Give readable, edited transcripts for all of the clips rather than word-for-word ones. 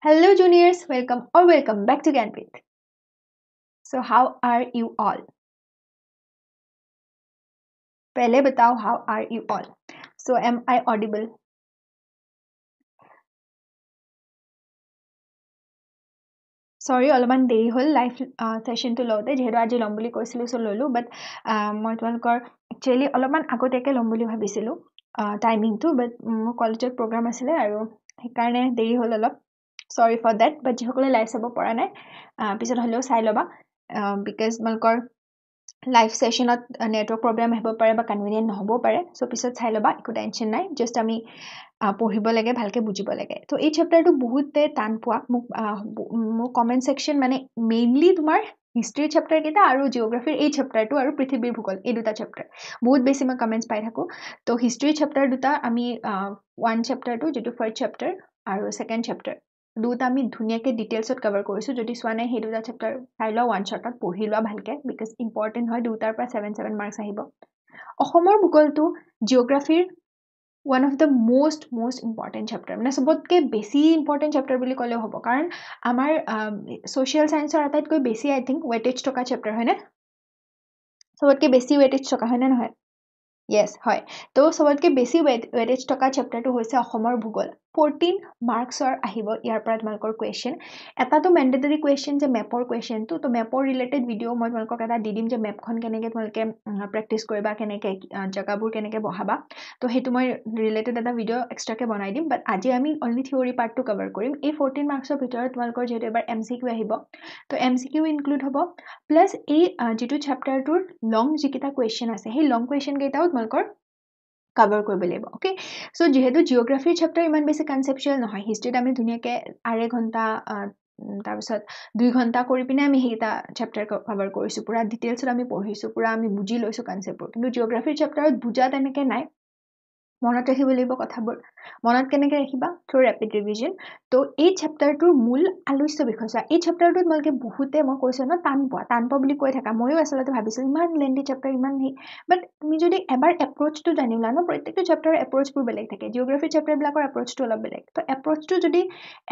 Hello, juniors. Welcome back to Ganprit. So, how are you all? पहले बताओ, how are you all? So, am I audible? Sorry, অলপমান দেৰি হ'ল live সেশনটো লওঁতে যেহেতু আজি ল'ম বুলি কৈছিলোঁ সো ললো বাট মই তোমালোকৰ একচুৱেলি অলপমান আগতীয়াকৈ ল'ম বুলি ভাবিছিলোঁ টাইমিংটো বাট মোৰ কলেজত প্ৰগ্ৰাম আছিলে আৰু সেইকাৰণে দেৰি হ'ল অলপ সৰি ফৰ ডেট বাট যিসকলে লাইভ চাব পৰা নাই পিছত হ'লেও চাই ল'বা বিকজ তোমালোকৰ লাইভ সেশনত নেটৱৰ্ক প্ৰব্লেম আহিব পাৰে বা কনভিনিয়েন্ট নহ'বও পাৰে সো পিছত চাই ল'বা একো টেনশ্যন নাই জাষ্ট আমি পঢ়িব লাগে ভালকে বুজিব লাগে তো এই চেপ্টাৰটো বহুতে টান পোৱা মোক কমেন্ট সেকশন মানে মেইনলি তোমাৰ হিষ্ট্ৰী চেপ্টাৰ কেইটা আৰু জিঅ'গ্ৰাফিৰ এই চেপ্টাৰটো আৰু পৃথিৱীৰ ভূগোল এই দুটা চেপ্টাৰ বহুত বেছি মই কমেন্টছ পাই থাকোঁ তো হিষ্ট্ৰী চেপ্টাৰ দুটা আমি ওৱান চেপ্টাৰটো যিটো ফাৰ্ষ্ট চেপ্টাৰ আৰু ছেকেণ্ড চেপ্টাৰ দুটা আমি ধুনীয়াকৈ ডিটেইলছত কভাৰ কৰিছোঁ যদি চোৱা নাই সেই দুটা চেপ্টাৰ চাই লোৱা ওৱান শ্বটত পঢ়ি লোৱা ভালকৈ বিকজ ইম্পৰ্টেণ্ট হয় দুটাৰ পৰা 7 মাৰ্কছ আহিব অসমৰ ভূগোলটো জিঅ'গ্ৰাফিৰ one of the most important chapter মানে সবতকে বেছি important chapter বুলি ক'লেও হ'ব কাৰণ আমাৰ social science আটাইতকৈ বেছি I think weightage থকা chapter হয় নে সবতকে বেছি weightage থকা হয় নে নহয় Yes, হয় তো সবতকে বেছি weightage থকা চেপ্টাৰটো হৈছে অসমৰ ভূগোল 14 মাৰ্কছৰ আহিব ইয়াৰ পৰা তোমালোকৰ কোৱেশ্চন এটাটো মেন্ডেটৰী কোৱেশ্চন যে মেপৰ কোৱেশ্চনটো তো মেপৰ ৰিলেটেড ভিডিও মই তোমালোকক এটা দি দিম যে মেপখন কেনেকৈ তোমালোকে প্ৰেক্টিছ কৰিবা কেনেকৈ জাগাবোৰ কেনেকৈ বহাবা তো সেইটো মই ৰিলেটেড এটা ভিডিও এক্সট্ৰাকৈ বনাই দিম বাট আজি আমি অনলি থিয়ৰী পাৰ্টটো কভাৰ কৰিম এই 14 মাৰ্কছৰ ভিতৰত তোমালোকৰ যিহেতু এবাৰ MCQ আহিব তো MCQ ইনক্লুড হ'ব প্লাছ এই যিটো চেপ্টাৰটোৰ লং যিকেইটা কুৱেশ্যন আছে সেই লং কুৱেশ্যন কেইটাও তোমালোকৰ কভাৰ কৰিব লাগিব ওকে সো যেহেতু জিঅ'গ্ৰাফিৰ চেপ্টাৰ ইমান বেছি কনচেপচুৱেল নহয় হিষ্ট্ৰীত আমি ধুনীয়াকৈ আঢ়ৈ ঘণ্টা তাৰপিছত 2 ঘণ্টা কৰি পিনে আমি সেইটা চেপ্টাৰ কভাৰ কৰিছোঁ পুৰা ডিটেইলছত আমি পঢ়িছোঁ পুৰা আমি বুজি লৈছোঁ কনচেপ্টবোৰ কিন্তু জিঅ'গ্ৰাফিৰ চেপ্টাৰত বুজা তেনেকৈ নাই মনত ৰাখিব লাগিব কথাবোৰ মনত কেনেকৈ ৰাখিবা থ্ৰু ৰেপিড ৰিভিজন তো এই চেপ্টাৰটোৰ মূল আলোচ্য বিষয় চোৱা এই চেপ্টাৰটোত তোমালোকে বহুতে মই কৈছোঁ ন টান পোৱা বুলি কৈ থাকা ময়ো আচলতে ভাবিছোঁ ইমান লেন্দি চেপ্টাৰ ইমান বাট তুমি যদি এবাৰ এপ্ৰ'চটো জানি লোৱা ন প্ৰত্যেকটো চেপ্টাৰৰ এপ্ৰ'চবোৰ বেলেগ থাকে জিঅ'গ্ৰাফিৰ চেপ্টাৰবিলাকৰ এপ্ৰ'চটো অলপ বেলেগ তো এপ্ৰ'চটো যদি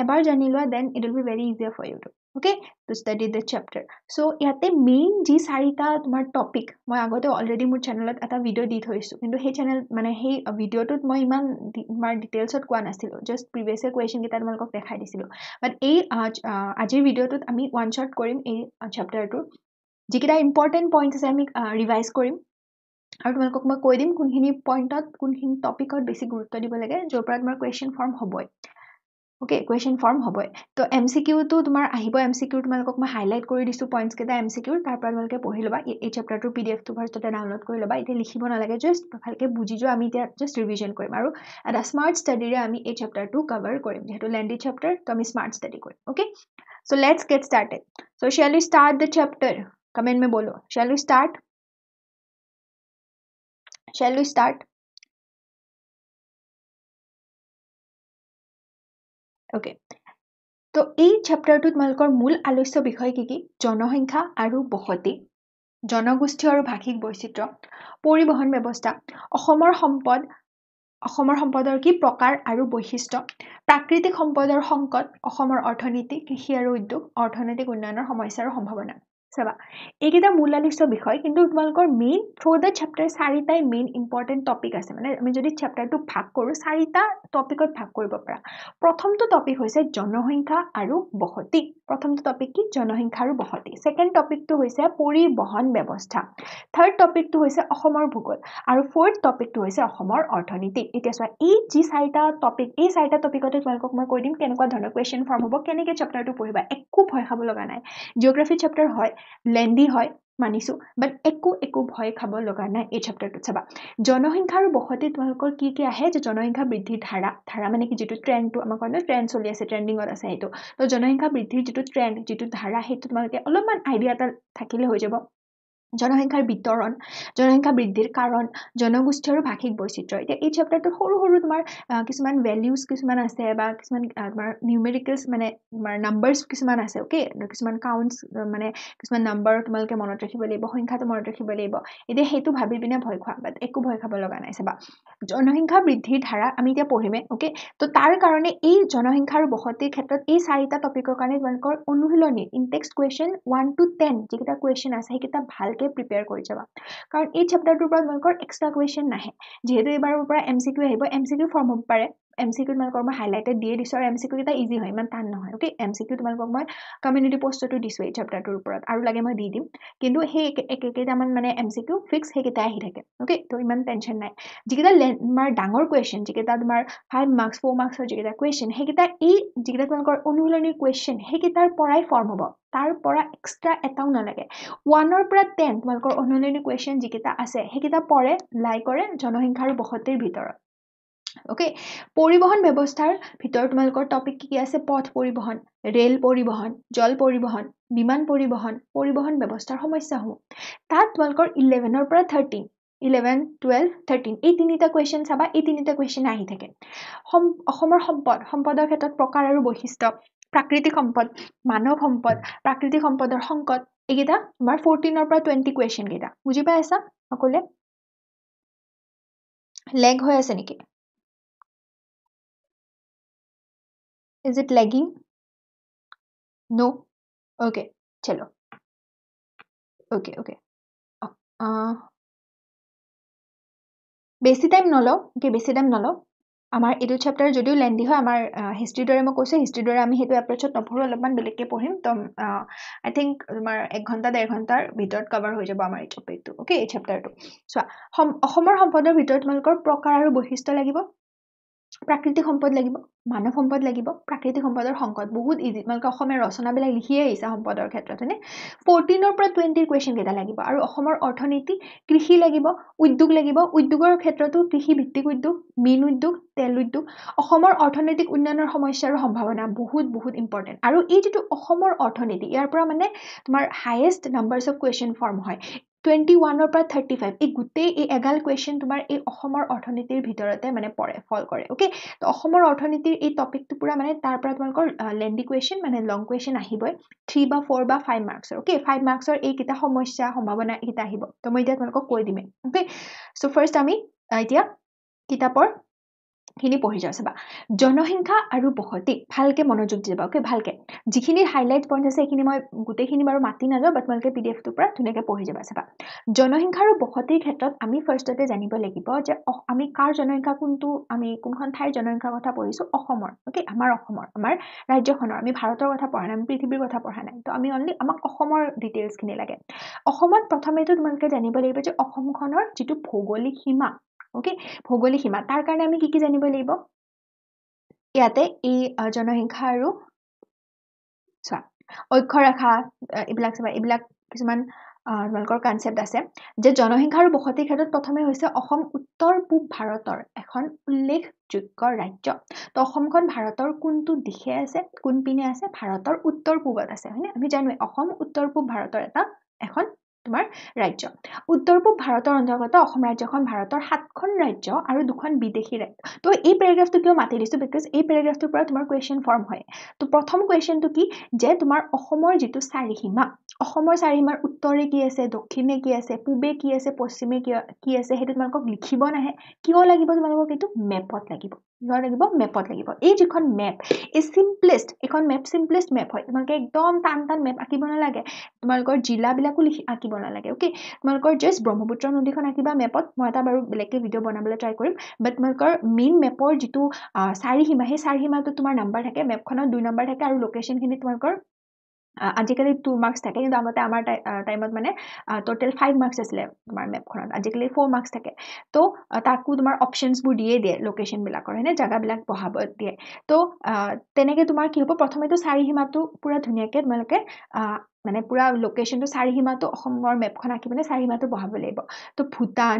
এবাৰ জানি লোৱা then it will be very easier for you to okay to study the chapter so' ইয়াতে মেইন যি চাৰিটা তোমাৰ টপিক মই আগতে অলৰেডি মোৰ চেনেলত এটা ভিডিঅ' দি থৈছোঁ কিন্তু সেই চেনেল মানে সেই ভিডিঅ'টোত মই ইমান তোমাৰ ডিটেইলছত কোৱা নাছিলোঁ জাষ্ট প্ৰিভিয়াছ কুৱেশ্যন কেইটা তোমালোকক দেখাই দিছিলোঁ বাট এই আজিৰ ভিডিঅ'টোত আমি ওৱান শ্বট কৰিম এই চেপ্টাৰটোৰ যিকেইটা ইম্পৰ্টেণ্ট পইণ্টছ আছে আমি ৰিভাইজ কৰিম আৰু তোমালোকক মই কৈ দিম কোনখিনি পইণ্টত কোনখিনি টপিকত বেছি গুৰুত্ব দিব লাগে য'ৰ পৰা তোমাৰ কুৱেশ্যন ফৰ্ম হ'বই ওকে কুৱেশ্যন ফৰ্ম হ'বই তো MCQটো তোমাৰ আহিব MCQ তোমালোকক মই হাইলাইট কৰি দিছোঁ পইণ্টছ কেইটা MCQৰ তাৰ পৰা তোমালোকে পঢ়ি ল'বা এই চেপ্টাৰটোৰ PDFটো ফাৰ্ষ্টতে ডাউনলোড কৰি ল'বা এতিয়া লিখিব নালাগে জাষ্ট ভালকৈ বুজি যোৱা আমি এতিয়া জাষ্ট ৰিভিজন কৰিম আৰু এটা স্মাৰ্ট ষ্টাডিৰে আমি এই চেপ্টাৰটো কভাৰ কৰিম যিহেতু লেন্দি চেপ্টাৰ তো আমি স্মাৰ্ট ষ্টাডি কৰিম okay so let's gate started so shall we start the chapter comment में बोलो shall we start ওকে তো এই চেপ্টাৰটোত তোমালোকৰ মূল আলোচ্য বিষয় কি জনসংখ্যা আৰু বসতি জনগোষ্ঠী আৰু ভাষিক বৈচিত্ৰ্য পৰিবহন ব্যৱস্থা অসমৰ সম্পদৰ কি প্ৰকাৰ আৰু বৈশিষ্ট্য প্ৰাকৃতিক সম্পদৰ সংকট অসমৰ অৰ্থনীতি কৃষি আৰু উদ্যোগ অৰ্থনৈতিক উন্নয়নৰ সমস্যা আৰু সম্ভাৱনা চাবা এইকেইটা মূল আলোচ্য বিষয় কিন্তু তোমালোকৰ মেইন থ্ৰু দ্য চেপ্টাৰ চাৰিটাই মেইন ইম্পৰ্টেণ্ট টপিক আছে মানে আমি যদি চেপ্টাৰটো ভাগ কৰোঁ চাৰিটা টপিকত ভাগ কৰিব পাৰা প্ৰথমটো টপিক হৈছে জনসংখ্যা আৰু বসতি প্ৰথমটো টপিক কি জনসংখ্যা আৰু বসতি ছেকেণ্ড টপিকটো হৈছে পৰিবহন ব্যৱস্থা থাৰ্ড টপিকটো হৈছে অসমৰ ভূগোল আৰু ফ'ৰ্থ টপিকটো হৈছে অসমৰ অৰ্থনীতি এতিয়া চোৱা এই যি চাৰিটা টপিকতে তোমালোকক মই কৈ দিম কেনেকুৱা ধৰণৰ কুৱেশ্যন ফৰ্ম হ'ব কেনেকৈ চেপ্টাৰটো পঢ়িবা একো ভয় খাব লগা নাই জিঅ'গ্ৰাফি চেপ্টাৰ হয় লেন্দি হয় মানিছো বাট একো ভয় খাব লগা নাই এই চেপ্টাৰটোত চাবা জনসংখ্যা আৰু বসতি তোমালোকৰ কি আহে যে জনসংখ্যা বৃদ্ধিৰ ধাৰা মানে কি যিটো ট্ৰেণ্ডটো আমাৰ কাৰণে ট্ৰেণ্ড চলি আছে ট্ৰেণ্ডিঙত আছে সেইটো তো জনসংখ্যা বৃদ্ধিৰ যিটো ট্ৰেণ্ড যিটো ধাৰা সেইটো তোমালোকে অলপমান আইডিয়া এটা থাকিলে হৈ যাব জনসংখ্যাৰ বিতৰণ জনসংখ্যা বৃদ্ধিৰ কাৰণ জনগোষ্ঠী আৰু ভাষিক বৈচিত্ৰ্য এতিয়া এই চেপ্টাৰটোত সৰু সৰু তোমাৰ কিছুমান ভ্যালুজ কিছুমান আছে বা কিছুমান তোমাৰ নিউমেৰিকেলছ মানে তোমাৰ নাম্বাৰছ কিছুমান আছে ওকে কিছুমান কাউন্টছ মানে কিছুমান নাম্বাৰ তোমালোকে মনত ৰাখিব লাগিব সংখ্যাটো মনত ৰাখিব লাগিব এতিয়া হেতু ভাবি পিনে ভয় খোৱা বাট একো ভয় খাব লগা নাই চাবা জনসংখ্যা বৃদ্ধিৰ ধাৰা আমি এতিয়া পঢ়িমে ওকে তো তাৰ কাৰণে এই জনসংখ্যা আৰু বসতিৰ ক্ষেত্ৰত এই চাৰিটা টপিকৰ কাৰণে তোমালোকৰ অনুশীলনী ইনটেক্সট কুৱেশ্যন 1 to 10 যিকেইটা কুৱেশ্যন আছে সেইকেইটা ভালকে প্ৰিপেয়াৰ কৰি যাবা কাৰণ এই চেপ্টাৰটোৰ পৰা তোমালোকৰ এক্সট্ৰা কুৱেশ্যন নাহে যেহেতু এইবাৰৰ পৰা এমচিকিউ আহিব এমচিকিউ ফৰ্ম হ'ব পাৰে এমচিকিউ তোমালোকৰ মই হাইলাইটেড দিয়ে দিছো আৰু এমচিকিউ কেইটা ইজি হয় ইমান টান নহয় ওকে এমচিকিউ তোমালোকক মই কমিউনিটি পোষ্টটো দিছো এই চেপ্টাৰটোৰ ওপৰত আৰু লাগে মই দি দিম কিন্তু সেই একেকেইটামান মানে এমচিকিউ ফিক্স সেইকেইটা আহি থাকে ওকে তো ইমান টেনশ্যন নাই যিকেইটা তোমাৰ ডাঙৰ কুৱেশ্যন যিকেইটা তোমাৰ 5 মাৰ্কছ 4 মাৰ্কছৰ যিকেইটা কুৱেশ্যন সেইকেইটা এই যিকেইটা তোমালোকৰ অনুশীলনীৰ কুৱেশ্যন সেইকেইটাৰ পৰাই ফৰ্ম হ'ব তাৰ পৰা এক্সট্ৰা এটাও নালাগে 1 পৰা 10 তোমালোকৰ অনুশীলনী কুৱেশ্যন যিকেইটা আছে সেইকেইটা পৰে লাই কৰে জনসংখ্যা আৰু বসতিৰ ভিতৰত ওকে পৰিবহন ব্যৱস্থাৰ ভিতৰত তোমালোকৰ টপিক কি আছে পথ পৰিবহন ৰেল পৰিবহন জল পৰিবহন বিমান পৰিবহন পৰিবহন ব্যৱস্থাৰ সমস্যাসমূহ তাত তোমালোকৰ 11 পৰা 13 11 12 13 এই তিনিটা কুৱেশ্যন চাবা এই তিনিটা কুৱেশ্যন আহি থাকে অসমৰ সম্পদৰ ক্ষেত্ৰত প্ৰকাৰ আৰু বৈশিষ্ট্য প্ৰাকৃতিক সম্পদ মানৱ সম্পদ প্ৰাকৃতিক সম্পদৰ সংকট এইকেইটা তোমাৰ 14 পৰা 20 কুৱেশ্যন কেইটা বুজি পাই আছা সকলোৱে লেগ হৈ আছে নেকি Is it lagging? No? Okay, chalo. Okay. বেছি টাইম নলও okay বেছি টাইম নলও আমাৰ এইটো চেপ্টাৰ যদিও লেন্দি হয় আমাৰ হিষ্ট্ৰীৰ দৰে মই কৈছো হিষ্ট্ৰীৰ দৰে আমি হেতু এপ্ৰোচত নপঢ়ো অলপমান বেলেগকে পঢ়িম তো আই থিংক তোমাৰ 1 ঘণ্টা 1.5 ঘণ্টাৰ ভিতৰত কভাৰ হৈ যাব আমাৰ এই টপিকটো ওকে এই চেপ্টাৰটো চোৱা অসমৰ সম্পদৰ ভিতৰত তোমালোকৰ প্ৰকাৰ আৰু বৈশিষ্ট্য লাগিব প্ৰাকৃতিক সম্পদ লাগিব মানৱ সম্পদ লাগিব প্ৰাকৃতিক সম্পদৰ সংকট বহুত ইজি তোমালোকে অসমীয়া ৰচনাবিলাক লিখিয়ে আহিছা সম্পদৰ ক্ষেত্ৰত হয়নে 14 পৰা 20 কুৱেশ্যন কেইটা লাগিব আৰু অসমৰ অৰ্থনীতি কৃষি লাগিব উদ্যোগ লাগিব উদ্যোগৰ ক্ষেত্ৰতো কৃষি ভিত্তিক উদ্যোগ মীন উদ্যোগ তেল উদ্যোগ অসমৰ অৰ্থনৈতিক উন্নয়নৰ সমস্যা আৰু সম্ভাৱনা বহুত ইম্পৰ্টেন্ট আৰু এই যেটো অসমৰ অৰ্থনীতি ইয়াৰ পৰা মানে তোমাৰ highest numbers of question form হয় 21 পৰা 35 এই গুটেই এই এগাল কুৱেশ্যন তোমাৰ এই অসমৰ অৰ্থনীতিৰ ভিতৰতে মানে পৰে ফল কৰে ওকে তো অসমৰ অৰ্থনীতিৰ এই টপিকটো পুৰা মানে তাৰ পৰা তোমালোকৰ লেন্দি কুৱেশ্যন মানে লং কুৱেশ্যন আহিবই 3 বা 4 বা 5 মাৰ্কছৰ ওকে 5 মাৰ্কছৰ এই কিটা সমস্যা সম্ভাৱনা এইটা আহিব তো মই এতিয়া তোমালোকক কৈ দিমে ওকে সো ফাৰ্স্ট আমি এতিয়া কিতাপৰ খিনি পঢ়ি যাও চাবা জনসংখ্যা আৰু বসতি ভালকে মনোযোগ দিবা ওকে ভালকে যিখিনি হাইলাইট পইণ্ট আছে এইখিনি মই গুটেইখিনি বাৰু মাতি নাযাও বাট তোমালোকে পিডিএফ টোৰ পৰা ধুনীয়াকে পঢ়ি যাবা চাবা জনসংখ্যা আৰু বসতিৰ ক্ষেত্ৰত আমি ফাৰ্ষ্টতে জানিব লাগিব যে আমি কাৰ জনসংখ্যা কোনটো আমি কোনখন ঠাইৰ জনসংখ্যাৰ কথা পঢ়িছো অসমৰ ওকে আমাৰ ৰাজ্যখনৰ আমি ভাৰতৰ কথা পঢ়া নাই আমি পৃথিৱীৰ কথা পঢ়া নাই তো আমি অনলি আমাক অসমৰ ডিটেইলছ খিনি লাগে অসমত প্ৰথমেতো তোমালোকে জানিব লাগিব যে অসমখনৰ যেটো ভৌগোলিক সীমা ওকে ভৌগোলিক সীমা তাৰ কাৰণে আমি কি জানিব লাগিব ইয়াতে এই জনসংখ্যা আৰু চোৱা অক্ষৰেখা এইবিলাক চাবা এইবিলাক কিছুমান তোমালোকৰ কনসেপ্ট আছে যে জনসংখ্যা আৰু বসতিৰ ক্ষেত্ৰত প্ৰথমে হৈছে অসম উত্তৰ পূব ভাৰতৰ এখন উল্লেখযোগ্য ৰাজ্য তো অসমখন ভাৰতৰ কোনটো দিশে আছে কোন পিনে আছে ভাৰতৰ উত্তৰ পূবত আছে হয়নে আমি জানো অসম উত্তৰ পূব ভাৰতৰ এটা এখন তোমাৰ ৰাজ্য উত্তৰ পূব ভাৰতৰ অন্তৰ্গত অসম ৰাজ্যখন ভাৰতৰ 7খন ৰাজ্য আৰু দুখন বিদেশী ৰাজ্য তো এই প্যাৰাগ্ৰাফটো কিয় মাতি দিছো বিকজ এই প্যাৰাগ্ৰাফটোৰ পৰা তোমাৰ কোৱেশ্চন ফৰ্ম হয় তো প্ৰথম কোৱেশ্চনটো কি যে তোমাৰ অসমৰ যেটো চাৰিসীমা অসমৰ চাৰিসীমাৰ উত্তৰে কি আছে দক্ষিণে কি আছে পূবে কি আছে পশ্চিমে কি আছে হেতু তোমালোকক লিখিব নাহে কিয় লাগিব তোমালোকক এটো মেপত লাগিব মেপত লাগিব এই যিখন মেপ এই সিম্পলেষ্ট এখন মেপ সিম্পলেষ্ট মেপ হয় তোমালোকে একদম টান মেপ আঁকিব নালাগে তোমালোকৰ জিলা বিলাকো আঁকিব নালাগে ওকে তোমালোকৰ জাস্ট ব্ৰহ্মপুত্ৰ নদীখন আঁকিবা মেপত মই এটা বাৰু বেলেগকে ভিডিও বনাবলৈ ট্ৰাই কৰিম বাট তোমালোকৰ মেইন মেপৰ যেটো চাৰিসীমা সেই চাৰিসীমাটো তোমাৰ নাম্বাৰ থাকে মেপখনত 2 নাম্বাৰ থাকে আৰু লোকেশন খিনি তোমালোকৰ আজিকালি 2 মাৰ্কস থাকে কিন্তু আগতে আমাৰ টাইমত মানে টোটাল 5 মাৰ্কস আছিল তোমাৰ মেপখনত আজিকালি 4 মাৰ্কস থাকে তো তাকো তোমাৰ অপশনছ বোৰ দিয়ে লোকেশন বিলাকৰ হেনে জাগা বিলাক বহাব দিয়ে তো তেনেকে তোমাৰ কি হ'ব প্ৰথমেটো চাৰিসীমাটো পুৰা ধুনিয়াকে তোমালোকে মানে পুৰা লোকেশনটো চাৰিসীমাটো অসমৰ মেপখন আঁকি মানে চাৰিসীমাটো বহাব লাগিব তো ভূটান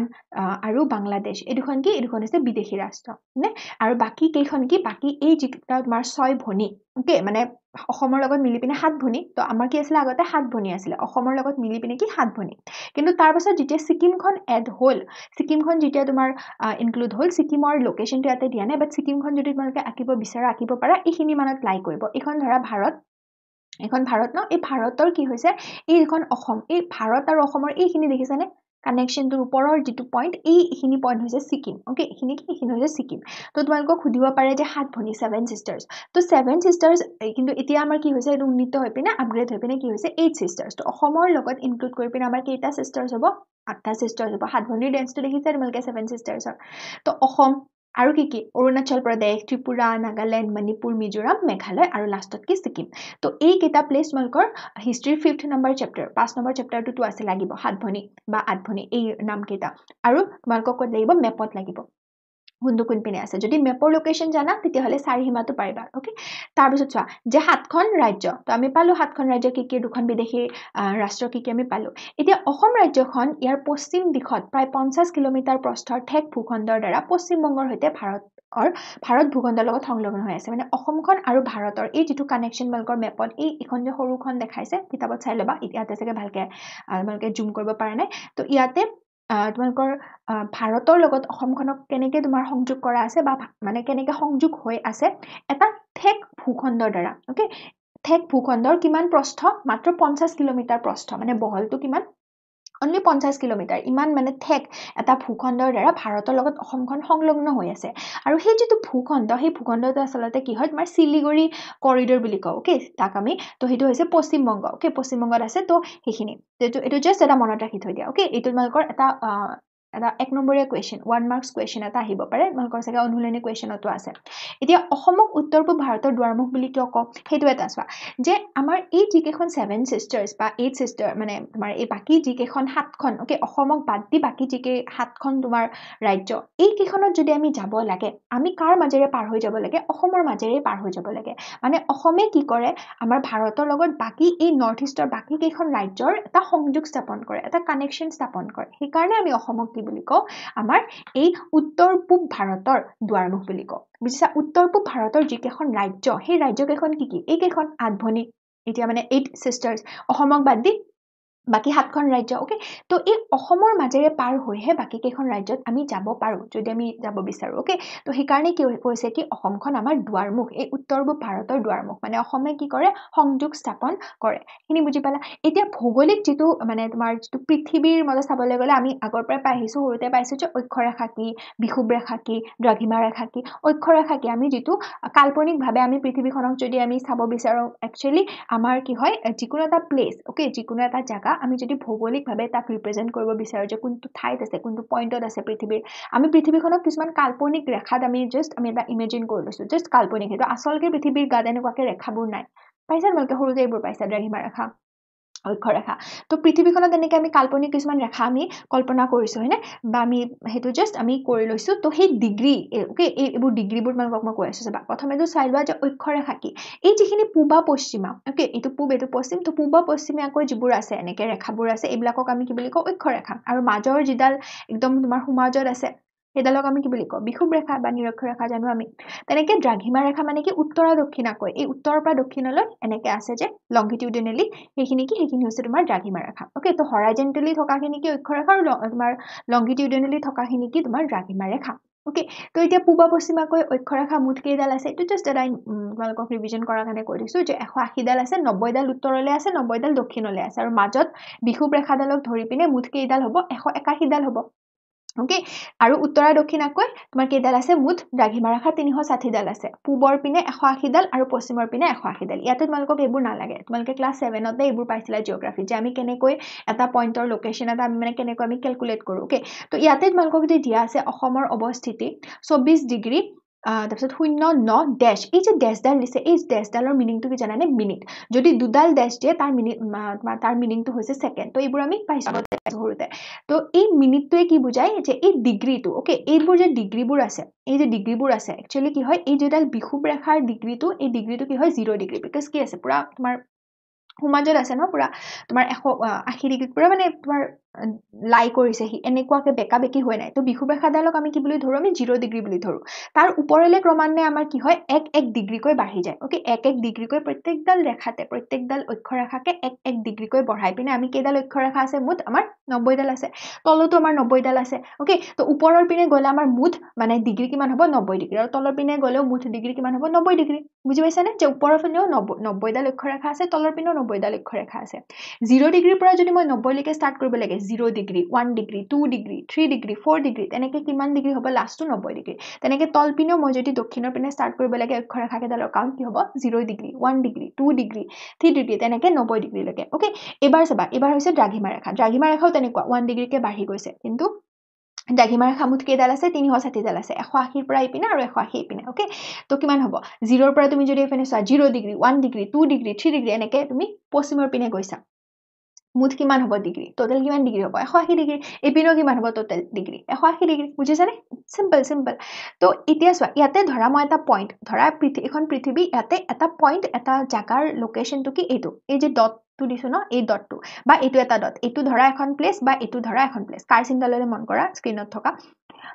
আৰু বাংলাদেশ এই দুখন কি এই দুখন হৈছে বিদেশী ৰাষ্ট্ৰ নে আৰু বাকি কেইখন কি বাকি এই যিটা তোমাৰ 6 ভনী ওকে মানে অসমৰ লগত মিলি পিনে 7 ভনী তো আমাৰ কি আছিল আগতে 7 ভনী আছিল অসমৰ লগত মিলি পিনে কি 7 ভনী কিন্তু তাৰ পাছত যেতিয়া সিকিমখন এড হল সিকিমখন যেতিয়া তোমাৰ ইনক্লুড হল সিকিমৰ লোকেশনটো ইয়াতে দিয়া নাই বাট সিকিমখন যদি তোমালোকে আঁকিব বিচাৰা আঁকিব পাৰা এইখিনি মানত লাই কৰিব এখন ধৰা ভাৰত এখন ভাৰত ন এই ভাৰতৰ কি হৈছে এইখন অসম এই ভাৰত আৰু অসমৰ এইখিনি দেখিছানে কানেকশনটোৰ ওপৰৰ যিটো পইণ্ট এইখিনি পইণ্ট হৈছে সিকিম ওকে এইখিনি কি এইখিনি হৈছে সিকিম তো তোমালোকক সুধিব পাৰে যে 7 ভনী 7 সিস্টাৰ্স তো 7 সিস্টাৰ্স কিন্তু এতিয়া আমাৰ কি হৈছে এইটো উন্নীত হৈ পিনে আপগ্ৰেড হৈ পিনে কি হৈছে 8 সিস্টাৰ্স তো অসমৰ লগত ইনক্লুড কৰি পিনে আমাৰ কেইটা সিস্টাৰ্স হ'ব 8টা সিস্টাৰ্স হ'ব 7 ভনীৰ ডেন্সটো দেখিছা তোমালোকে 7 সিস্টাৰ্সৰ তো অসম আৰু কি অৰুণাচল প্ৰদেশ ত্ৰিপুৰা নাগালেণ্ড মণিপুৰ মিজোৰাম মেঘালয় আৰু লাষ্টত কি সিকিম তো এই কেইটা প্লেস তোমালোকৰ হিষ্ট্ৰীৰ 5th নম্বৰ চেপ্টাৰ 5 নম্বৰ চেপ্টাৰটো আছে লাগিব 7 ভনী বা 8 ভনী এই নাম কেইটা আৰু তোমালোকক ক'ত লাগিব মেপত লাগিব কোনটো কোন পিনে আছে যদি মেপৰ লোকেশন জানা তেতিয়াহলে চাৰিসীমাটো পাৰিবা ওকে তাৰ পিছত চোৱা যে 7খন ৰাজ্য তো আমি পালো 7খন ৰাজ্য কি দুখন বিদেশী ৰাষ্ট্ৰ কি আমি পালো এতিয়া অসম ৰাজ্যখন ইয়াৰ পশ্চিম দিশত প্ৰায় 50 কিলোমিটাৰ প্ৰস্থৰ ঠেক ভূখণ্ডৰ দ্বাৰা পশ্চিম বংগৰ হৈতে ভাৰত ভূখণ্ডৰ লগত সংলগ্ন হৈ আছে মানে অসমখন আৰু ভাৰতৰ এই যেটো কানেকশন মালকৰ মেপত এই এখন যে সৰুখন দেখাইছে কিতাপত চাই লবা ইয়াতে চাগে ভালকে তোমালোকে জুম কৰিব পাৰা নাই তো ইয়াতে তোমালোকৰ ভাৰতৰ লগত অসমখনক কেনেকে তোমাৰ সংযোগ কৰা আছে বা মানে কেনেকে সংযোগ হৈ আছে এটা ঠেক ভূখণ্ডৰ দ্বাৰা ওকে ঠেক ভূখণ্ডৰ কিমান প্ৰস্থ মাত্ৰ 50 কিলোমিটাৰ প্ৰস্থ মানে বহলটো কিমান only 50 কিলোমিটাৰ ইমান মানে ঠেক এটা ভূখণ্ডৰ দ্বাৰা ভাৰতৰ লগত অসমখন সংলগ্ন হৈ আছে আৰু সেই যেটো ভূখণ্ড সেই ভূখণ্ডটো আসলতে কি হয় তোমাৰ শিলিগুৰি কৰিডৰ বুলি কও ওকে তাক আমি তো হেতু হৈছে পশ্চিম বংগ ওকে পশ্চিম বংগত আছে তো হেখিনি এটো জাস্ট এটা মনত ৰাখি থৈ দিয়া ওকে এটো তোমালোকৰ এটা 1 নম্বৰীয়া কোৱেশ্চন 1 মাৰ্কস কোৱেশ্চন এটা আহিব পাৰে তোমালোকৰ চাগে অনুলনী কোৱেশ্চনটো আছে এতিয়া অসমক উত্তৰ পূব ভাৰতৰ দুৱাৰমুখ বুলি কিয় কও হেতু এটা চোৱা যে আমাৰ এই যিকেখন 7 সিস্টাৰ্স বা 8 সিস্টাৰ মানে তোমাৰ এই বাকি যিকেখন 7খন ওকে অসমক বাদ দি বাকি যিকে 7খন তোমাৰ ৰাজ্য এই কেখনত যদি আমি যাব লাগে আমি কাৰ মাজেৰে পাৰ হৈ যাব লাগে অসমৰ মাজেৰে পাৰ হৈ যাব লাগে মানে অসমে কি কৰে আমাৰ ভাৰতৰ লগত বাকি এই নৰ্থ ইষ্টৰ বাকি কেখন ৰাজ্যৰ এটা সংযোগ স্থাপন কৰে এটা কানেকশন স্থাপন কৰে সেই কাৰণে আমি অসমক কি বুলি কও আমাৰ এই উত্তৰ পূব ভাৰতৰ দুৱাৰমুখ বুলি কও বুজিছা উত্তৰ পূব ভাৰতৰ যিকেখন ৰাজ্য সেই ৰাজ্য কেখন কি এই কেখন 8 ভনী এতিয়া মানে 8 সিস্টাৰ্স অসমক বাদ দি বাকি 7খন ৰাজ্য ওকে তো এই অসমৰ মাজেৰে পাৰ হৈহে বাকি কেখন ৰাজ্যত আমি যাব পাৰো যদি আমি যাব বিচাৰো ওকে তো সেই কাৰণে কি কৈছে কি অসমখন আমাৰ দুৱাৰমুখ এই উত্তৰ পূব ভাৰতৰ দুৱাৰমুখ মানে অসমে কি কৰে সংযোগ স্থাপন কৰে কিনি বুজি পালা এতিয়া ভৌগোলিক যেটো মানে তোমাৰ যেটো পৃথিৱীৰ মতে চাবলৈ গলে আমি আগৰ পৰা পাই আহিছো হৰুতে পাইছো যে অক্ষৰেখা কি বিষুৱ ৰেখা কি দ্ৰাঘিমা ৰেখা কি অক্ষৰেখা কি আমি যেটো কাল্পনিক ভাবে আমি পৃথিৱীখনক যদি আমি চাব বিচাৰো একচুয়ালি আমাৰ কি হয় যিকোনো এটা প্লেস ওকে যিকোনো এটা জায়গা আমি যদি ভৌগোলিক ভাবে তাক ৰিপ্ৰেজেন্ট কৰিব বিচাৰো যে কোনটো ঠাইত আছে কোনটো পইণ্টত আছে পৃথিৱীৰ আমি পৃথিৱীখনক কিছুমান কাল্পনিক ৰেখাত আমি এটা ইমেজিন কৰি লৈছো জাস্ট কাল্পনিক হেতু আসলকে পৃথিৱীৰ গাত এনেকুৱাকে ৰেখাবোৰ নাই পাইছা তোমালোকে সৰুতে এইবোৰ পাইছা দ্ৰাঘিমা ৰেখা অক্ষৰেখা তো পৃথিৱীখনত এনেকে আমি কাল্পনিক কিছুমান ৰেখা আমি কল্পনা কৰিছো হয়নে বা আমি হেতু জাস্ট আমি কৰি লৈছো তো সেই ডিগ্ৰী ওকে এইবোৰ ডিগ্ৰীবোৰ তোমালোকক মই কৈ আছো চাবা প্ৰথমেটো চাই লোৱা যে অক্ষৰেখা কি এই যিখিনি পূবা পশ্চিমা ওকে এইটো পূব এইটো পশ্চিম তো পূবা পশ্চিমীয়াকৈ যিবোৰ আছে এনেকে ৰেখাবোৰ আছে এইবিলাকক আমি কি বুলি কও অক্ষৰেখা আৰু মাজৰ যিডাল একদম তোমাৰ সমাজত আছে হেডালক আমি কি বুলি কও বিষুৱ ৰেখা বা নিৰক্ষৰেখা জানো আমি তেনেকে দ্ৰাঘিমা ৰেখা মানে কি উত্তৰ দক্ষিণাকৈ এই উত্তৰৰ পৰা দক্ষিণলৈ এনেকে আছে যে লংগিটিউডিনেলি সেইখিনি হৈছে তোমাৰ দ্ৰাঘিমা ৰেখা ওকে তো হৰাইজন্টেলি থকাখিনি কি অক্ষৰেখা আৰু তোমাৰ লংগিটিউডিনেলি থকাখিনি কি তোমাৰ দ্ৰাঘিমা ৰেখা ওকে তো এতিয়া পূবা পশ্চিমাকৈ অক্ষৰেখা মুঠ কেইডাল আছে এটো জাস্ট এটা তোমালোকক ৰিভিজন কৰাৰ কাৰণে কৈ দিছো যে 180 ডাল আছে 90 ডাল উত্তৰলৈ আছে 90 ডাল দক্ষিণলৈ আছে আৰু মাজত বিষুৱ ৰেখাডালক ধৰি পিনে মুঠ কেইডাল হ'ব 181 ডাল হ'ব ওকে আৰু উত্তৰ দক্ষিণাকৈ তোমাৰ কেইডাল আছে মুঠ দ্ৰাঘিমা ৰেখা 360 ডাল আছে পূবৰ পিনে 180 ডাল আৰু পশ্চিমৰ পিনে 180 ডাল ইয়াতে তোমালোকক এইবোৰ নালাগে তোমালোকে ক্লাছ 7 তে এইবোৰ পাইছিলা জিওগ্ৰাফি যে আমি কেনেকৈ এটা পইণ্টৰ লোকেশন এটা আমি মানে কেনেকৈ আমি ক্যালকুলেট কৰো ওকে তো ইয়াতে তোমালোকক যে দিয়া আছে অসমৰ অৱস্থিতি 24 ডিগ্ৰী তাৰপিছত 09 ড্যাশ এই যে ড্যাশডাল দিছে এই ড্যাশডালৰ মিনিংটো কি জানানে মিনিট যদি দুডাল ড্যাশ দিয়ে তাৰ মিনিংটো হৈছে সেকেন্ড তো এইবোৰ আমি পাইছো হৰুতে তো এই মিনিটটোৱে কি বুজায় যে এই ডিগ্ৰীটো ওকে এইবোৰ যে ডিগ্ৰীবোৰ আছে এই যে ডিগ্ৰীবোৰ আছে একচুয়ালি কি হয় এই যেডাল বিষুৱ ৰেখাৰ ডিগ্ৰীটো এই ডিগ্ৰীটো কি হয় 0 ডিগ্ৰী বিকজ কি আছে পুৰা তোমাৰ সমাজত আছে ন পুৰা তোমাৰ 180 ডিগ্ৰীত পুৰা মানে তোমাৰ লাই কৰিছে সি এনেকুৱাকে বেকা বেকি হৈ নাই তো বিষুৱৰেখাডালক আমি কি বুলি ধৰো আমি 0 ডিগ্ৰী বুলি ধৰো তাৰ ওপৰলে ক্ৰমান্বয়ে আমাৰ কি হয় 1 ডিগ্ৰীকৈ বাঢ়ি যায় ওকে 1 ডিগ্ৰীকৈ প্ৰত্যেকডাল ৰেখাতে প্ৰত্যেকডাল অক্ষৰেখাকে 1 ডিগ্ৰীকৈ বঢ়াই পিনে আমি কেইডাল অক্ষৰেখা আছে মুঠ আমাৰ 90 ডাল আছে তলতো আমাৰ 90 ডাল আছে ওকে তো ওপৰৰ পিনে গলে আমাৰ মুঠ মানে ডিগ্ৰী কিমান হ'ব 90 ডিগ্ৰী আৰু তলৰ পিনে গলেও মুঠ ডিগ্ৰী কিমান হ'ব 90 ডিগ্ৰী বুজি পাইছানে যে ওপৰৰ পিনেও 90 ডাল অক্ষৰেখা আছে তলৰ পিনেও 90 ডাল অক্ষৰেখা আছে 0 ডিগ্ৰীৰ পৰা যদি মই 90 লৈকে ষ্টাৰ্ট কৰিব লাগে 0 degree 1 degree 2 degree 3 degree 4 degree তেনেকে কিমান ডিগ্ৰী হ'ব লাষ্টটো 90 ডিগ্ৰী তেনেকে তল পিনেও মই যদি দক্ষিণৰ পিনে ষ্টাৰ্ট কৰিব লাগে অক্ষৰেখা কেইডালৰ কাউণ্ট কি হ'ব 0 ডিগ্ৰী 1 ডিগ্ৰী 2 ডিগ্ৰী 3 ডিগ্ৰী তেনেকে 90 ডিগ্ৰী লৈকে ওকে এবাৰ চাবা এবাৰ হৈছে দ্ৰাঘিমা ৰেখাও তেনেকুৱা 1 ডিগ্ৰীকে বাঢ়ি গৈছে কিন্তু দ্ৰাঘিমা ৰেখা মুঠ কেইডাল আছে 360 ডাল আছে 180 পৰা ইপিনে আৰু 180 ইপিনে ওকে তো কিমান হ'ব 0 পৰা তুমি যদি ইপিনে চোৱা 0 ডিগ্ৰী 1 ডিগ্ৰী 2 ডিগ্ৰী 3 ডিগ্ৰী এনেকে তুমি পশ্চিমৰ পিনে গৈছা মুঠ কিমান হ'ব ডিগ্ৰী টোটাল কিমান ডিগ্ৰী হ'ব 180 ডিগ্ৰী ইপিনেও কিমান হ'ব টোটাল ডিগ্ৰী 180 ডিগ্ৰী বুজিছানে সিম্পল তো এতিয়া চোৱা ইয়াতে ধৰা মই এটা পইণ্ট ধৰা এখন পৃথিৱী ইয়াতে এটা পইণ্ট এটা জাগাৰ লোকেশনটো কি এইটো এই যে ডটটো দিছো ন এই ডটটো বা এইটো এটা ডট এইটো ধৰা এখন প্লেস বা এইটো ধৰা এখন প্লেস কাৰ চিন্তাললে মন কৰা স্ক্ৰিনত থকা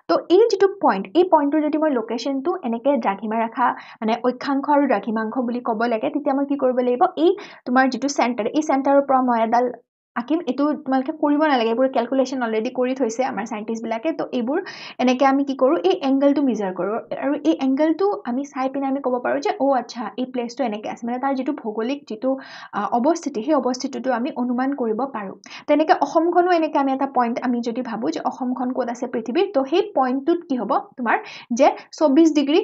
তো এই যেটো পইণ্ট এই পইণ্টৰ যদি মই লোকেশনটো এনেকে দ্ৰাঘিমা ৰেখা মানে অক্ষাংশ আৰু দ্ৰাঘিমাংশ বুলি ক'ব লাগে তেতিয়া মই কি কৰিব লাগিব এই তোমাৰ যেটো সেন্টাৰ এই সেন্টাৰৰ পৰা মই এডাল আকিম এটো তোমালকে কৰিব নালাগে এবোৰ ক্যালকুলেশন অলৰেডি কৰি থৈছে আমাৰ সাইন্টিস্ট বিলাকে তো এবোৰ এনেকে আমি কি কৰো এই এংগেলটো মেজাৰ কৰো আৰু এই এংগেলটো আমি চাই পিনে আমি ক'ব পাৰো যে ও আচ্ছা এই প্লেসটো এনেকে আছে মানে তাৰ যেটো ভৌগোলিক যেটো অৱস্থিতি সেই অৱস্থিতিটো আমি অনুমান কৰিব পাৰো তেনেকে অসমখনো এনেকে আমি এটা পইণ্ট আমি যদি ভাবো যে অসমখন ক'ত আছে পৃথিৱীৰ তো সেই পইণ্টটোত কি হ'ব তোমাৰ যে 24 ডিগ্ৰী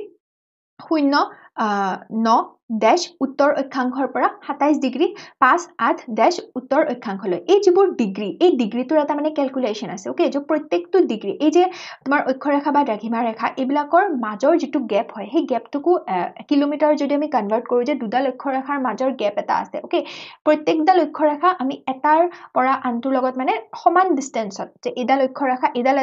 0.9 ড্যাশ উত্তৰ অক্ষাংশৰ পৰা 27 ডিগ্ৰী 5.8 ড্যাশ উত্তৰ অক্ষাংশলৈ এই যিবোৰ ডিগ্ৰী এই ডিগ্ৰীটোৰ এটা মানে ক্যালকুলেশন আছে ওকে যে প্ৰত্যেকটো ডিগ্ৰী এই যে তোমাৰ অক্ষৰেখা বা দ্ৰাঘিমা ৰেখা এইবিলাকৰ মাজৰ যেটো গ্যাপ হয় সেই গ্যাপটোকো কিলোমিটাৰ যদি আমি কনভাৰ্ট কৰো যে দুডাল অক্ষৰেখাৰ মাজৰ গ্যাপ এটা আছে ওকে প্ৰত্যেকডাল অক্ষৰেখা আমি এটাৰ পৰা আনটোৰ লগত মানে সমান ডিসটেন্সত যে এডাল অক্ষৰেখা এডাল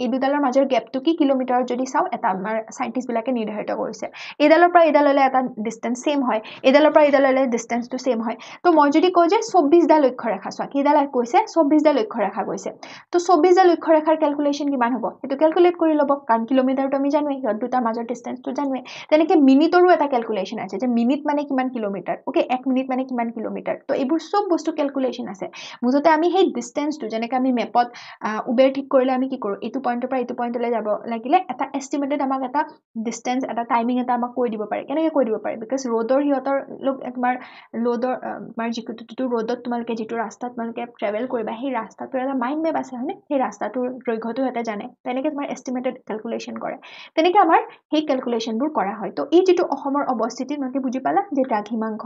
এই দুডালৰ মাজৰ গ্যাপটো কি কিলোমিটাৰত যদি চাও এটা আমাৰ সাইন্টিস্ট বিলাকে নিৰ্ধাৰিত কৰিছে এডালৰ পৰা এডাললৈ এটা ডিসটেন্স সেম হয় এডালৰ পৰা এডাললৈ ডিসটেন্সটো সেম হয় তো মই যদি কও যে 24 ডাল অক্ষৰেখা চোৱা কিডাল কৈছে 24 ডাল অক্ষৰেখা কৈছে তো 24 ডাল অক্ষৰেখাৰ ক্যালকুলেশন কিমান হ'ব এটো ক্যালকুলেট কৰি লব কাৰণ কিলোমিটাৰটো আমি জানোৱে হিহঁত দুটা মাজৰ ডিসটেন্সটো জানোৱে তেনেকে মিনিটৰো এটা ক্যালকুলেশন আছে যে মিনিট মানে কিমান কিলোমিটাৰ ওকে 1 মিনিট মানে কিমান কিলোমিটাৰ তো এইবোৰ সব বস্তু ক্যালকুলেশন আছে মুঠতে আমি সেই ডিসটেন্সটো যেনেকৈ আমি মেপত উবেৰ ঠিক কৰিলে আমি কি কৰো এটো পইণ্টৰ পৰা এটো পইণ্টলৈ যাব লাগিলে এটা এস্টিমেটেড আমাক এটা ডিসটেন্স এটা টাইমিং এটা আমাক কৈ দিব পাৰে কেনেকৈ কৈ দিব পাৰে বিকজ ৰোডৰ হিহঁতৰ লোক তোমাৰ ৰোডৰ তোমাৰ যিটো ৰোডত তোমালকে যেটো ৰাস্তা তোমালকে ট্ৰেভেল কৰিবা সেই ৰাস্তাটোৰ এটা মাইন্ড মেপ আছে হয়নে সেই ৰাস্তাটোৰ দৈৰ্ঘ্যটো এটা জানে তেনেকৈ তোমাৰ এস্টিমেটেড ক্যালকুলেশন কৰে তেনেকৈ আমাৰ সেই ক্যালকুলেশনবোৰ কৰা হয় তো এই যেটো অসমৰ অৱস্থিতি মানে বুজি পালা যে দ্ৰাঘিমাংশ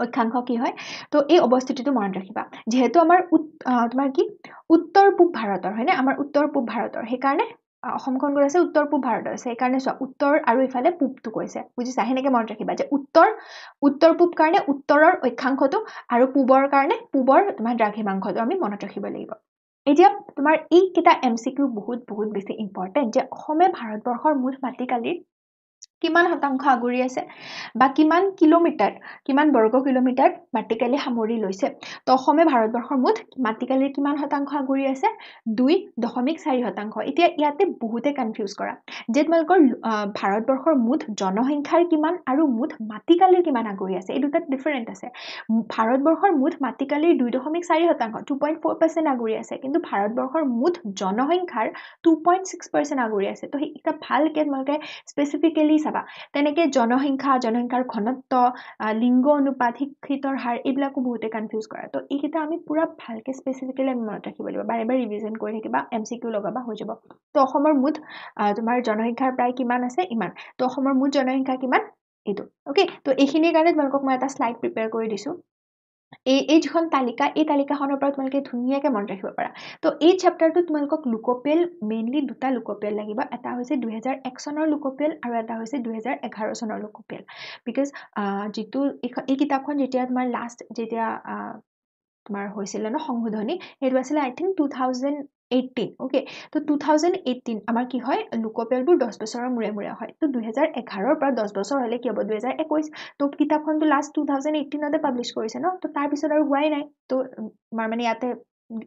অক্ষাংশ কি হয় তো এই অৱস্থিতিটো মনত ৰাখিবা যেহেতু আমাৰ তোমাৰ কি উত্তৰ পূব ভাৰতৰ হয়নে আমাৰ উত্তৰ পূব ভাৰতৰ সেই কাৰণে অসমখন গৈ আছে উত্তৰ পূব ভাৰতৰ আছে সেই কাৰণে উত্তৰ আৰু ইফালে পূবটো কৈছে বুজিছা হেনেকে মনত ৰাখিবা যে উত্তৰ পূব কাৰণে উত্তৰৰ অক্ষাংশটো আৰু পূবৰ কাৰণে পূবৰ তোমাৰ দ্ৰাঘিমাংশটো আমি মনত ৰাখিব লাগিব এতিয়া তোমাৰ এই কিটা এমসিকিউ বহুত বেছি ইম্পৰ্টেন্ট যে অসমে ভাৰতবৰ্ষৰ মুঠ মাটিকালিৰ কিমান শতাংশ আগুৰি আছে বা কিমান কিলোমিটাৰ কিমান বৰ্গ কিলোমিটাৰ মাটিকালি সামৰি লৈছে তো অসমে ভাৰতবৰ্ষৰ মুঠ মাটিকালিৰ কিমান শতাংশ আগুৰি আছে 2.4% এতিয়া ইয়াতে বহুতে কনফিউজ কৰা যে তোমালকৰ ভাৰতবৰ্ষৰ মুঠ জনসংখ্যাৰ কিমান আৰু মুঠ মাটিকালিৰ কিমান আগুৰি আছে এই দুটা ডিফাৰেন্ট আছে ভাৰতবৰ্ষৰ মুঠ মাটিকালিৰ 2.4% 2.4% আগুৰি আছে কিন্তু ভাৰতবৰ্ষৰ মুঠ জনসংখ্যাৰ 2.6% আগুৰি আছে তো এটা ভালকে তোমালকে স্পেসিফিক্যালি চাবা তেনেকে জনসংখ্যাৰ ঘনত্ব লিংগ অনুপাত শিক্ষিতৰ হাৰ এইবিলাকো বহুতে কনফিউজ কৰা তো এইকেইটা আমি পুৰা ভালকে স্পেসিফিক্যালি মনত ৰাখিব লাগিব বাৰে বাৰে ৰিভিজন কৰি থাকিবা এমসিকিউ লগাবা হৈ যাব তো অসমৰ মুঠ তোমাৰ জনসংখ্যাৰ প্ৰায় কিমান আছে ইমান তো অসমৰ মুঠ জনসংখ্যা কিমান এইটো ওকে তো এইখিনিৰ কাৰণে তোমালোকক মই এটা স্লাইড প্ৰিপেয়াৰ কৰি দিছো এই যিখন তালিকা এই তালিকাখনৰ পৰা তোমালোকে ধুনীয়াকৈ মনত ৰাখিব পাৰা তো এই চেপ্টাৰটো তোমালোকক লোকপিয়ল মেইনলি দুটা লোকপিয়ল লাগিব এটা হৈছে 2001 চনৰ লোকপিয়ল আৰু এটা হৈছে 2011 চনৰ লোকপিয়ল বিকজ যেটো এই কিতাপখন যেতিয়া তোমাৰ লাষ্ট যেতিয়া তোমাৰ হৈছিল ন সংশোধনী সেইটো আছিল আই থিংক 2018 ওকে তো 2018 আমাৰ কি হয় লোকপিয়লবোৰ 10 বছৰৰ মূৰে মূৰে হয় তো 2011 পৰা 10 বছৰ হলে কি হ'ব 2021 তো কিতাপখনটো লাষ্ট 2018 তে পাবলিশ কৰিছে ন তো তাৰ পিছত আৰু হোৱাই নাই তো মানে ইয়াতে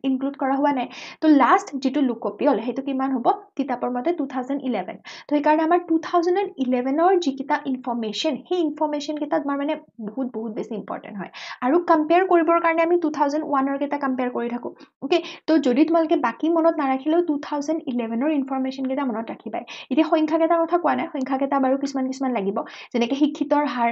ইনক্লুড কৰা হোৱা নাই তো লাষ্ট যেটো লোকপিয়ল হেতু কিমান হ'ব কিতাপৰ মতে 2011 তো এই কাৰণে আমাৰ 2011 ৰ যিকিটা ইনফৰমেশন হে ইনফৰমেশন কিটা তোমাৰ মানে বহুত বেছি ইম্পৰ্টেন্ট হয় আৰু কম্পেয়াৰ কৰিবৰ কাৰণে আমি 2001 ৰ কিটা কম্পেয়াৰ কৰি থাকো ওকে তো যদি তোমালকে বাকি মনত নাৰাখিলেও 2011 ৰ ইনফৰমেশন কিটা মনত ৰাখিবাই এতিয়া সংখ্যা কেইটা কথা কোৱা নাই সংখ্যা কেইটা বাৰু কিছুমান লাগিব যেনেকৈ শিক্ষিতৰ হাৰ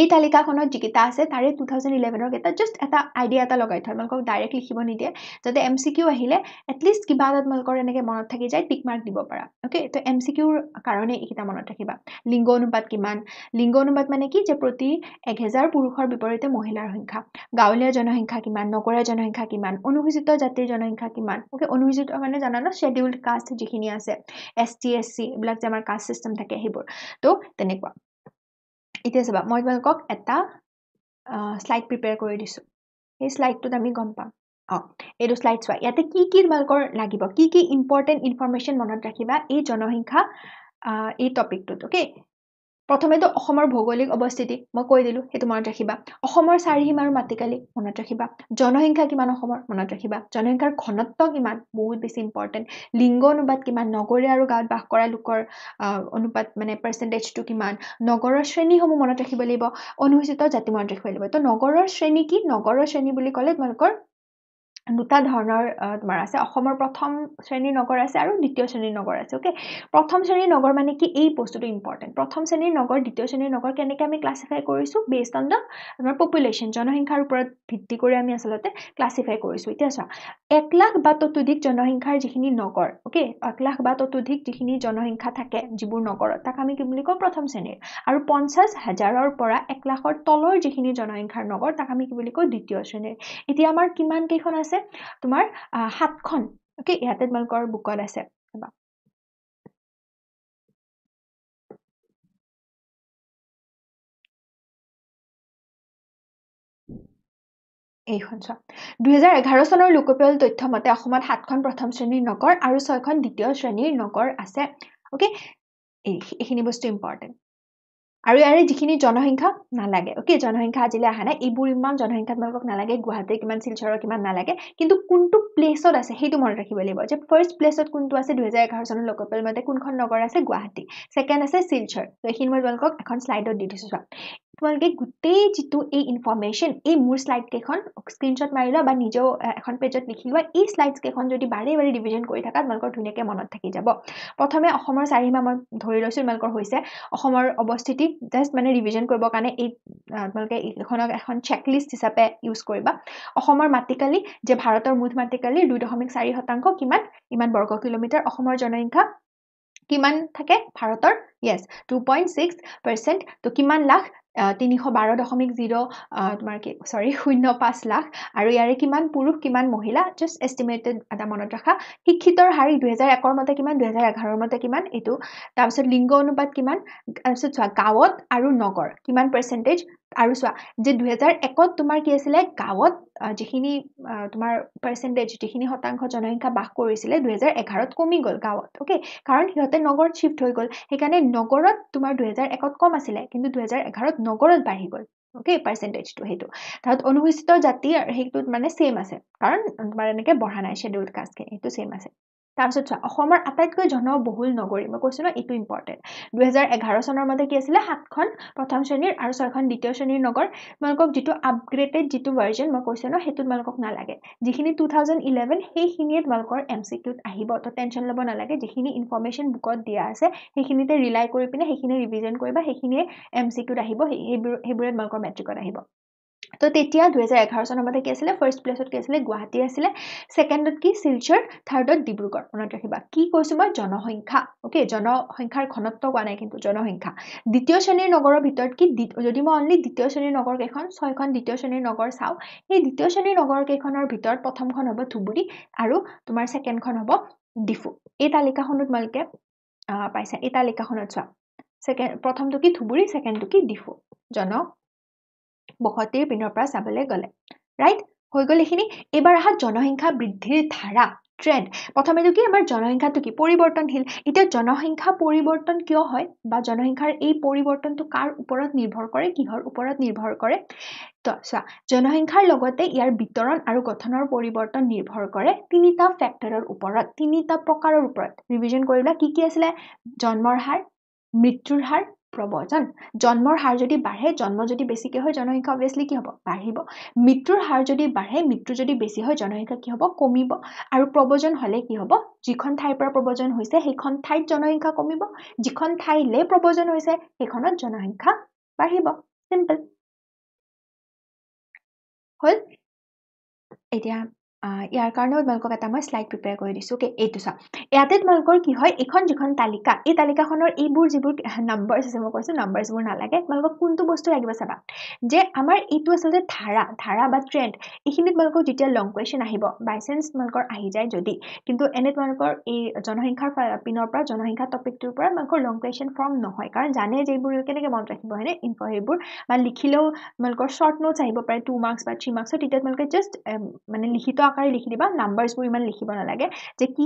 এই তালিকাখনত যিকিটা আছে তাৰে 2011 ৰ কেইটা জাস্ট এটা আইডিয়া এটা লগাই থয় মালকক ডাইৰেক্ট লিখিব নিদিয়ে যাতে এমসিকিউ আহিলে এটলিষ্ট কিবা এটা মালকৰ এনেকে মনত থাকি যায় টিক মাৰ্ক দিব পাৰা ওকে তো এমসিকিউৰ কাৰণে এইকিটা মনত ৰাখিবা লিংগ অনুপাত কিমান লিংগ অনুপাত মানে কি যে প্ৰতি 1000 পুৰুষৰ বিপৰীতে মহিলাৰ সংখ্যা গাঁৱলীয়া জনসংখ্যা কিমান নগৰীয়া জনসংখ্যা কিমান অনুসূচিত জাতিৰ জনসংখ্যা কিমান ওকে অনুসূচিত মানে জানা ন শেডিউলড কাষ্ট যিখিনি আছে এসটি এসসি এইবিলাক যে আমাৰ কাষ্ট সিস্টেম থাকে হেবোৰ তো তেনেকুৱা এতিয়া চাবা মই তোমালোকক এটা স্লাইড প্ৰিপেয়াৰ কৰি দিছো এই স্লাইডটোত আমি গম পাম এইটো স্লাইড চোৱা ইয়াতে কি তোমালোকৰ লাগিব কি ইম্পৰ্টেন্ট ইনফৰমেশন মনত ৰাখিবা এই জনসংখ্যা এই টপিকটোত ওকে প্ৰথমেতো অসমৰ ভৌগোলিক অৱস্থিতি মই কৈ দিলো হেতু মনত ৰাখিবা অসমৰ চাৰিসীম আৰু মাটিকালি মনত ৰাখিবা জনসংখ্যা কিমান অসমৰ মনত ৰাখিবা জনসংখ্যাৰ ঘনত্ব কিমান বহুত বেছি ইম্পৰ্টেন্ট লিংগ অনুপাত কিমান নগৰীয়া আৰু গাঁৱত বাস কৰা লোকৰ অনুপাত মানে পাৰ্চেন্টেজটো কিমান নগৰৰ শ্ৰেণীসমূহ মনত ৰাখিব লাগিব অনুসূচিত জাতি মনত ৰাখিব লাগিব তো নগৰৰ শ্ৰেণী কি নগৰৰ শ্ৰেণী বুলি ক'লে তোমালোকৰ দুটা ধৰণৰ তোমাৰ আছে অসমৰ প্ৰথম শ্ৰেণীৰ নগৰ আছে আৰু দ্বিতীয় শ্ৰেণীৰ নগৰ আছে ওকে প্ৰথম শ্ৰেণীৰ নগৰ মানে কি এই বস্তুটো ইম্পৰ্টেন্ট প্ৰথম শ্ৰেণীৰ নগৰ দ্বিতীয় শ্ৰেণীৰ নগৰ কেনেকৈ আমি ক্লাসিফাই কৰিছো বেসড অন দা আমাৰ পপুলেশন জনসংখ্যাৰ ওপৰত ভিত্তি কৰি আমি আসলতে ক্লাসিফাই কৰিছো এতিয়া চোৱা 1 লাখ বা ততোধিক জনসংখ্যাৰ যিখিনি নগৰ ওকে 1 লাখ বা ততোধিক যিখিনি জনসংখ্যা থাকে যিবোৰ নগৰত তাক আমি কি বুলি কওঁ প্ৰথম শ্ৰেণীৰ আৰু 50,000ৰ পৰা 1 লাখৰ তলৰ যিখিনি জনসংখ্যাৰ নগৰ তাক আমি কি বুলি কওঁ দ্বিতীয় শ্ৰেণীৰ এতিয়া আমাৰ কিমান কেইখন আছে তোমাৰ 7খন ওকে ইয়াতে তোমালোকৰ বুকত আছে এইখন চোৱা 2011 চনৰ লোকপিয়ল তথ্য মতে অসমত 7খন প্ৰথম শ্ৰেণীৰ নগৰ আৰু 6খন দ্বিতীয় শ্ৰেণীৰ নগৰ আছে ওকে এইখিনি বস্তু ইম্পৰ্টেন্ট আৰু ইয়াৰে যিখিনি জনসংখ্যা নালাগে ওকে জনসংখ্যা আজিলে আহা নাই এইবোৰ ইমান জনসংখ্যা তোমালোকক নালাগে গুৱাহাটীৰ কিমান শিলচৰৰ কিমান নালাগে কিন্তু কোনটো প্লেসত আছে হেতু মনত ৰাখিব লাগিব যে ফাৰ্স্ট প্লেসত কোনটো আছে 2011 চনৰ লোকপিয়ল মতে কোনখন নগৰ আছে গুৱাহাটী সেকেন্ড আছে শিলচৰ তো এইখিনি মই তোমালোকক এখন স্লাইডত দি দিছো চোৱা তোমালোকে গুটেই যেটো এই ইনফৰমেশন এই মোৰ স্লাইড কেখন স্ক্ৰিনশ্বট মাৰি লোৱা বা নিজেও এখন পেজত লিখি লোৱা এই স্লাইডছ কেখন যদি বাৰে ৰিভিজন কৰি থাকা তোমালোকৰ ধুনীয়াকৈ মনত থাকি যাব প্ৰথমে অসমৰ চাৰিসীমা মই ধৰি লৈছো তোমালোকৰ হৈছে অসমৰ অৱস্থিতি জাস্ট মানে ৰিভিজন কৰিব কাৰণে এই তোমালোকে এখন চেকলিষ্ট হিচাপে ইউজ কৰিবা অসমৰ মাটিকালি যে ভাৰতৰ মুঠ মাটিকালি 2.4% কিমান ইমান বৰ্গ কিলোমিটাৰ অসমৰ জনসংখ্যা কিমান থাকে ভাৰতৰ yes 2.6% তো কিমান লাখ 312.0 তোমাৰ কি সৰি 05 লাখ আৰু ইয়াৰে কিমান পুৰুষ কিমান মহিলা জাস্ট এস্টিমেটেড এটা মনত ৰাখা শিক্ষিতৰ হাৰ 2001 ৰ মতে কিমান 2011 ৰ মতে কিমান এটো তাৰপিছত লিংগ অনুপাত কিমান তাৰপিছত চোৱা গাঁৱত আৰু নগৰ কিমান পাৰ্চেন্টেজ আৰু চোৱা যে 2001 ত তোমাৰ কি আছিল গাঁৱত যিখিনি তোমাৰ পাৰ্চেন্টেজ যিখিনি শতাংশ জনসংখ্যা বাস কৰিছিল 2011 ত কমি গল গাঁৱত ওকে কাৰণ হিহতে নগৰত শিফট হৈ গল সেইকাৰণে নগৰত তোমাৰ 2001 ত কম আছিল কিন্তু 2011 ত নগৰত বাঢ়ি গল ওকে পাৰ্চেন্টেজটো হেতু তাত অনুসূচিত জাতি হেতুত মানে সেম আছে কাৰণ তোমাৰ এনেকে বঢ়া নাই শেডিউলড কাষ্ট হেতু সেম আছে তাৰপিছত চোৱা অসমৰ আটাইতকৈ জনবহুল নগৰী মই কৈছো ন এটো ইম্পৰ্টেন্ট 2011 চনৰ মতে কি আছিল 7খন প্ৰথম শ্ৰেণীৰ আৰু 6খন দ্বিতীয় শ্ৰেণীৰ নগৰ তোমালোকক যেটো আপগ্ৰেডেড যেটো ভাৰ্জন মই কৈছো ন হেতু তোমালোকক নালাগে যিখিনি 2011 সেইখিনিয়ে তোমালোকৰ এমসিকিউত আহিব তো টেনশন লব নালাগে যিখিনি ইনফৰমেশন বুকত দিয়া আছে সেইখিনিতে ৰিলাই কৰি পিনে সেইখিনি ৰিভিজন কৰিবা সেইখিনিয়ে এমসিকিউত আহিব হেবুৰে তোমালোকৰ মেট্ৰিকত আহিব তো তেতিয়া 2011 চনৰ মতে কি আছিল ফাৰ্স্ট প্লেসত কি আছিল গুৱাহাটী আছিল সেকেন্ডত কি শিলচৰ থাৰ্ডত ডিব্ৰুগড় মনত ৰাখিবা কি কৈছো মই জনসংখ্যা ওকে জনসংখ্যাৰ ঘনত্ব কোৱা নাই কিন্তু জনসংখ্যা দ্বিতীয় শ্ৰেণীৰ নগৰৰ ভিতৰত কি যদি মই অনলি দ্বিতীয় শ্ৰেণীৰ নগৰ কেখন 6খন দ্বিতীয় শ্ৰেণীৰ নগৰ চাও এই দ্বিতীয় শ্ৰেণীৰ নগৰ কেখনৰ ভিতৰত প্ৰথমখন হ'ব ধুবুৰী আৰু তোমাৰ সেকেন্ডখন হ'ব ডিফু এই তালিকাখনত মালকে পাইছা এই তালিকাখনত চোৱা সেকেন্ড প্ৰথমটো কি ধুবুৰী সেকেন্ডটো কি ডিফু বসতিৰ পিনৰ পৰা চাবলৈ গলে ৰাইট হৈ গ'ল এইখিনি এবাৰ আহা জনসংখ্যা বৃদ্ধিৰ ধাৰা ট্ৰেন্ড প্ৰথমেটো কি আমাৰ জনসংখ্যাটো কি পৰিৱৰ্তনশীল এতিয়া জনসংখ্যা পৰিৱৰ্তন কিয় হয় বা জনসংখ্যাৰ এই পৰিৱৰ্তনটো কাৰ ওপৰত নিৰ্ভৰ কৰে কিহৰ ওপৰত নিৰ্ভৰ কৰে তো চোৱা জনসংখ্যাৰ লগতে ইয়াৰ বিতৰণ আৰু গঠনৰ পৰিৱৰ্তন নিৰ্ভৰ কৰে তিনিটা ফেক্টৰৰ ওপৰত তিনিটা প্ৰকাৰৰ ওপৰত ৰিভিজন কৰিলা কি আছিল জন্মৰ হাৰ মৃত্যুৰ হাৰ প্ৰব্ৰজন জন্মৰ হাৰ যদি বাঢ়ে জন্ম যদি বেছিকৈ হয় জনসংখ্যা অবভিয়াসলি কি হ'ব বাঢ়িব মৃত্যুৰ হাৰ যদি বাঢ়ে মৃত্যু যদি বেছি হয় জনসংখ্যা কি হ'ব কমিব আৰু প্ৰব্ৰজন হলে কি হ'ব যিখন ঠাইৰ পৰা প্ৰব্ৰজন হৈছে সেইখন ঠাইত জনসংখ্যা কমিব যিখন ঠাইলে প্ৰব্ৰজন হৈছে সেইখনত জনসংখ্যা বাঢ়িব সিম্পল হল এতিয়া ইয়াৰ কাৰণেও তোমালোকক এটা মই স্লাইড প্ৰিপেয়াৰ কৰি দিছো কি এইটো চা ইয়াতে তোমালোকৰ কি হয় এখন যিখন তালিকা এই তালিকাখনৰ এইবোৰ যিবোৰ নাম্বাৰছ আছে মই কৈছো নাম্বাৰছবোৰ নালাগে তোমালোকক কোনটো বস্তু লাগিব চাবা যে আমাৰ এইটো আচলতে ধাৰা বা ট্ৰেন্ড এইখিনি তোমালোকক যেতিয়া লং কোৱেশ্চন আহিব বাই চান্স তোমালোকৰ আহি যায় যদি কিন্তু এনে তোমালোকৰ এই জনসংখ্যাৰ পিনৰ পৰা জনসংখ্যা টপিকটোৰ পৰা তোমালোকৰ লং কোৱেশ্চন ফৰ্ম নহয় কাৰণ জানে যে এইবোৰ কেনেকৈ মনত ৰাখিব হয়নে ইনফো এইবোৰ বা লিখিলেও তোমালোকৰ শৰ্ট নোটছ আহিব পাৰে 2 মাৰ্কছ বা 3 মাৰ্কছৰ তেতিয়া তোমালোকে জাষ্ট মানে লিখিত আকাৰে লিখি দিবা নাম্বাৰছবোৰ ইমান লিখিব নালাগে যে কি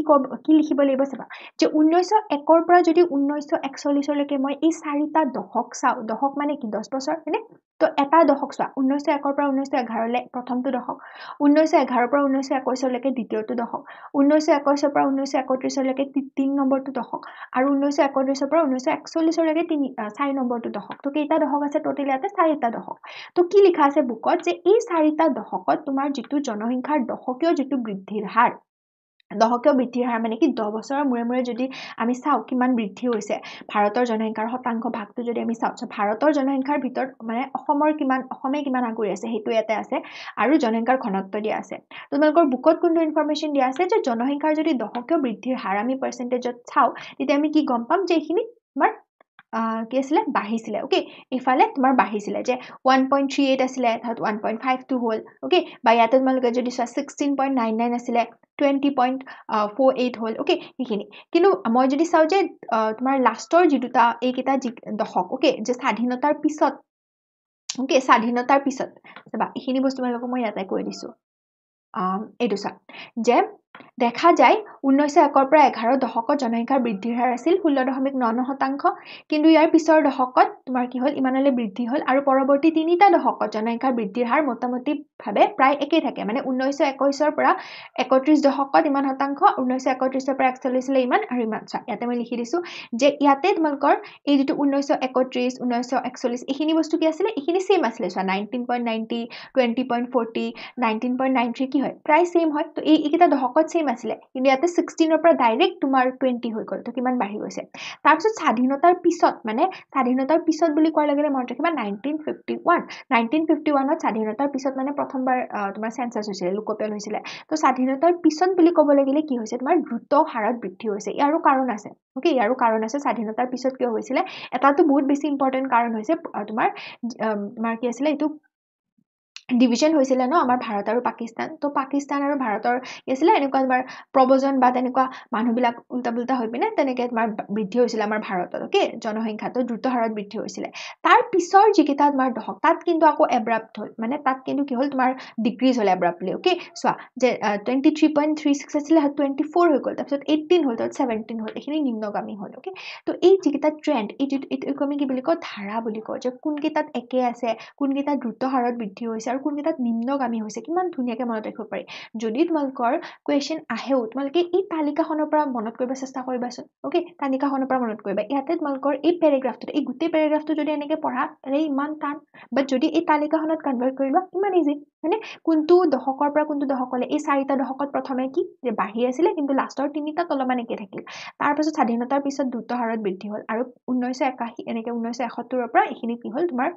লিখিব লাগিব চাবা যে 1901 পৰা যদি 1941 লৈকে মই এই চাৰিটা দশক চাও দশক মানে কি 10 বছৰ হয়নে তো এটা দশক চোৱা 1901 পৰা 1911 লে প্ৰথমটো দশক 1911 পৰা 1921 লৈকে দ্বিতীয়টো দশক 1921 পৰা 1931 লৈকে 3 নম্বৰটো দশক আৰু 1931 পৰা 1941 লৈকে 4 নম্বৰটো দশক তো কেইটা দশক আছে টোটাল ইয়াতে 4টা দশক তো কি লিখা আছে বুকত যে এই 4টা দশকত তোমাৰ যিটো জনসংখ্যাৰ দশকীয় যিটো বৃদ্ধিৰ হাৰ দশকীয় বৃদ্ধিৰ হাৰ মানে কি 10 বছৰৰ মূৰে যদি আমি চাও কিমান বৃদ্ধি হৈছে ভাৰতৰ জনসংখ্যাৰ শতাংশ ভাগটো যদি আমি চাও ভাৰতৰ জনসংখ্যাৰ ভিতৰত মানে অসমে কিমান আগুৰি আছে হেতু ইয়াতে আছে আৰু জনসংখ্যাৰ ঘনত্ব দিয়া আছে তোমালোকৰ বুকত কোনটো ইনফৰমেশন দিয়া আছে যে জনসংখ্যাৰ যদি দশকীয় বৃদ্ধিৰ হাৰ আমি পাৰ্চেন্টেজত চাও তেতিয়া আমি কি গম পাম যে এইখিনি তোমাৰ কি আছিল বাঢ়িছিলে ওকে ইফালে তোমাৰ বাঢ়িছিলে যে 1.38 আছিল তাত 1.52 হ'ল ওকে বা ইয়াতে তোমালোকে যদি 16.99 আছিল 20.48 হ'ল ওকে এইখিনি কিন্তু মই যদি চাও যে তোমাৰ লাষ্টৰ যি দুটা এইকেইটা দশক ওকে যে স্বাধীনতাৰ পিছত ওকে স্বাধীনতাৰ পিছত চাবা এইখিনি বস্তু তোমালোকক মই ইয়াতে কৈ দিছো এইটো চা যে দেখা যায় 1901 পৰা 11 দশকত জনসংখ্যাৰ বৃদ্ধিৰ হাৰ আছিল 16.99% কিন্তু ইয়াৰ পিছৰ দশকত তোমাৰ কি হ'ল ইমানলৈ বৃদ্ধি হ'ল আৰু পৰৱৰ্তী তিনিটা দশকত জনসংখ্যাৰ বৃদ্ধিৰ হাৰ মোটামুটি ভাবে প্ৰায় একেই থাকে মানে 1921 পৰা 31 দশকত ইমান শতাংশ 1931 পৰা 41 লৈ ইমান আৰু ইমান চা ইয়াতে মই লিখি দিছো যে ইয়াতে তোমালোকৰ এই যেটো 1931 1941 এইখিনি বস্তু কি আছিল এইখিনি সেম আছিল চোৱা 19.90 20.40 19.93 কি হয় প্ৰায় সেম হয় তো এইকেইটা দশকত সেম আছিল কিন্তু ইয়াতে 16 পৰা ডাইৰেক্ট তোমাৰ 20 হৈ গ'ল তো কিমান বাঢ়ি গৈছে তাৰ পিছত স্বাধীনতাৰ পিছত মানে স্বাধীনতাৰ পিছত বুলি কোৱাৰ লগে মনত ৰাখিবা 1951 স্বাধীনতাৰ পিছত মানে প্ৰথমবাৰ তোমাৰ সেন্সাস হৈছিল লোকপিয়ল হৈছিল তো স্বাধীনতাৰ পিছত বুলি ক'ব লাগিলে কি হৈছে তোমাৰ দ্ৰুত হাৰত বৃদ্ধি হৈছে ইয়াৰো কাৰণ আছে ওকে ইয়াৰো কাৰণ আছে স্বাধীনতাৰ পিছত কিয় হৈছিল এটাটো বহুত বেছি ইম্পৰ্টেন্ট কাৰণ হৈছে তোমাৰ কি আছিল এইটো ডিভিজন হৈছিল ন আমাৰ ভাৰত আৰু পাকিস্তান তো পাকিস্তান আৰু ভাৰতৰ কি আছিল এনেকুৱা তোমাৰ প্ৰব্ৰজন বা তেনেকুৱা মানুহবিলাক উল্টা হৈ পিনে তেনেকে তোমাৰ বৃদ্ধি হৈছিল আমাৰ ভাৰতত ওকে জনসংখ্যাটো দ্ৰুত হাৰত বৃদ্ধি হৈছিল তাৰ পিছৰ যিকেইটা তোমাৰ দশক তাত কিন্তু আকৌ এব্ৰাপ্ট হ'ল মানে তাত কিন্তু কি হ'ল তোমাৰ ডিক্ৰিজ হ'ল এব্ৰাপ্টলি ওকে চোৱা যে 23.36 আছিল 24 হৈ গ'ল তাৰপিছত 18 হ'ল তাৰপিছত 17 হ'ল এইখিনি নিম্নগামী হ'ল ওকে তো এই যিকেইটা ট্ৰেন্ড এইটো আমি কি বুলি কওঁ ধাৰা বুলি কওঁ যে কোনকেইটাত একে আছে কোনকেইটা দ্ৰুত হাৰত বৃদ্ধি হৈছে আৰু কোনকেইটাত নিম্নগামী হৈছে কিমান ধুনীয়াকৈ মনত ৰাখিব পাৰি যদি তোমালোকৰ কোৱেশ্চন আহেও তোমালোকে এই তালিকাখনৰ পৰা মনত কৰিব চেষ্টা কৰিবাচোন ওকে তালিকাখনৰ পৰা মনত কৰিবা ইয়াতে তোমালোকৰ এই পেৰাগ্ৰাফটো এই গোটেই পেৰাগ্ৰাফটো যদি এনেকৈ পঢ়া ৰে ইমান টান বাট যদি এই তালিকাখনত কনভাৰ্ট কৰিবা ইমান ইজি মানে কোনটো দশকৰ পৰা কোনটো দশকলৈ এই 4টা দশকত প্ৰথমে কি যে বাঢ়ি আছিল কিন্তু লাষ্টৰ তিনিটা অলপমান একে থাকিল তাৰ পাছত স্বাধীনতাৰ পিছত দ্ৰুত হাৰত বৃদ্ধি হ'ল আৰু 1981 এনেকৈ 1971 ৰ পৰা এইখিনি কি হ'ল তোমাৰ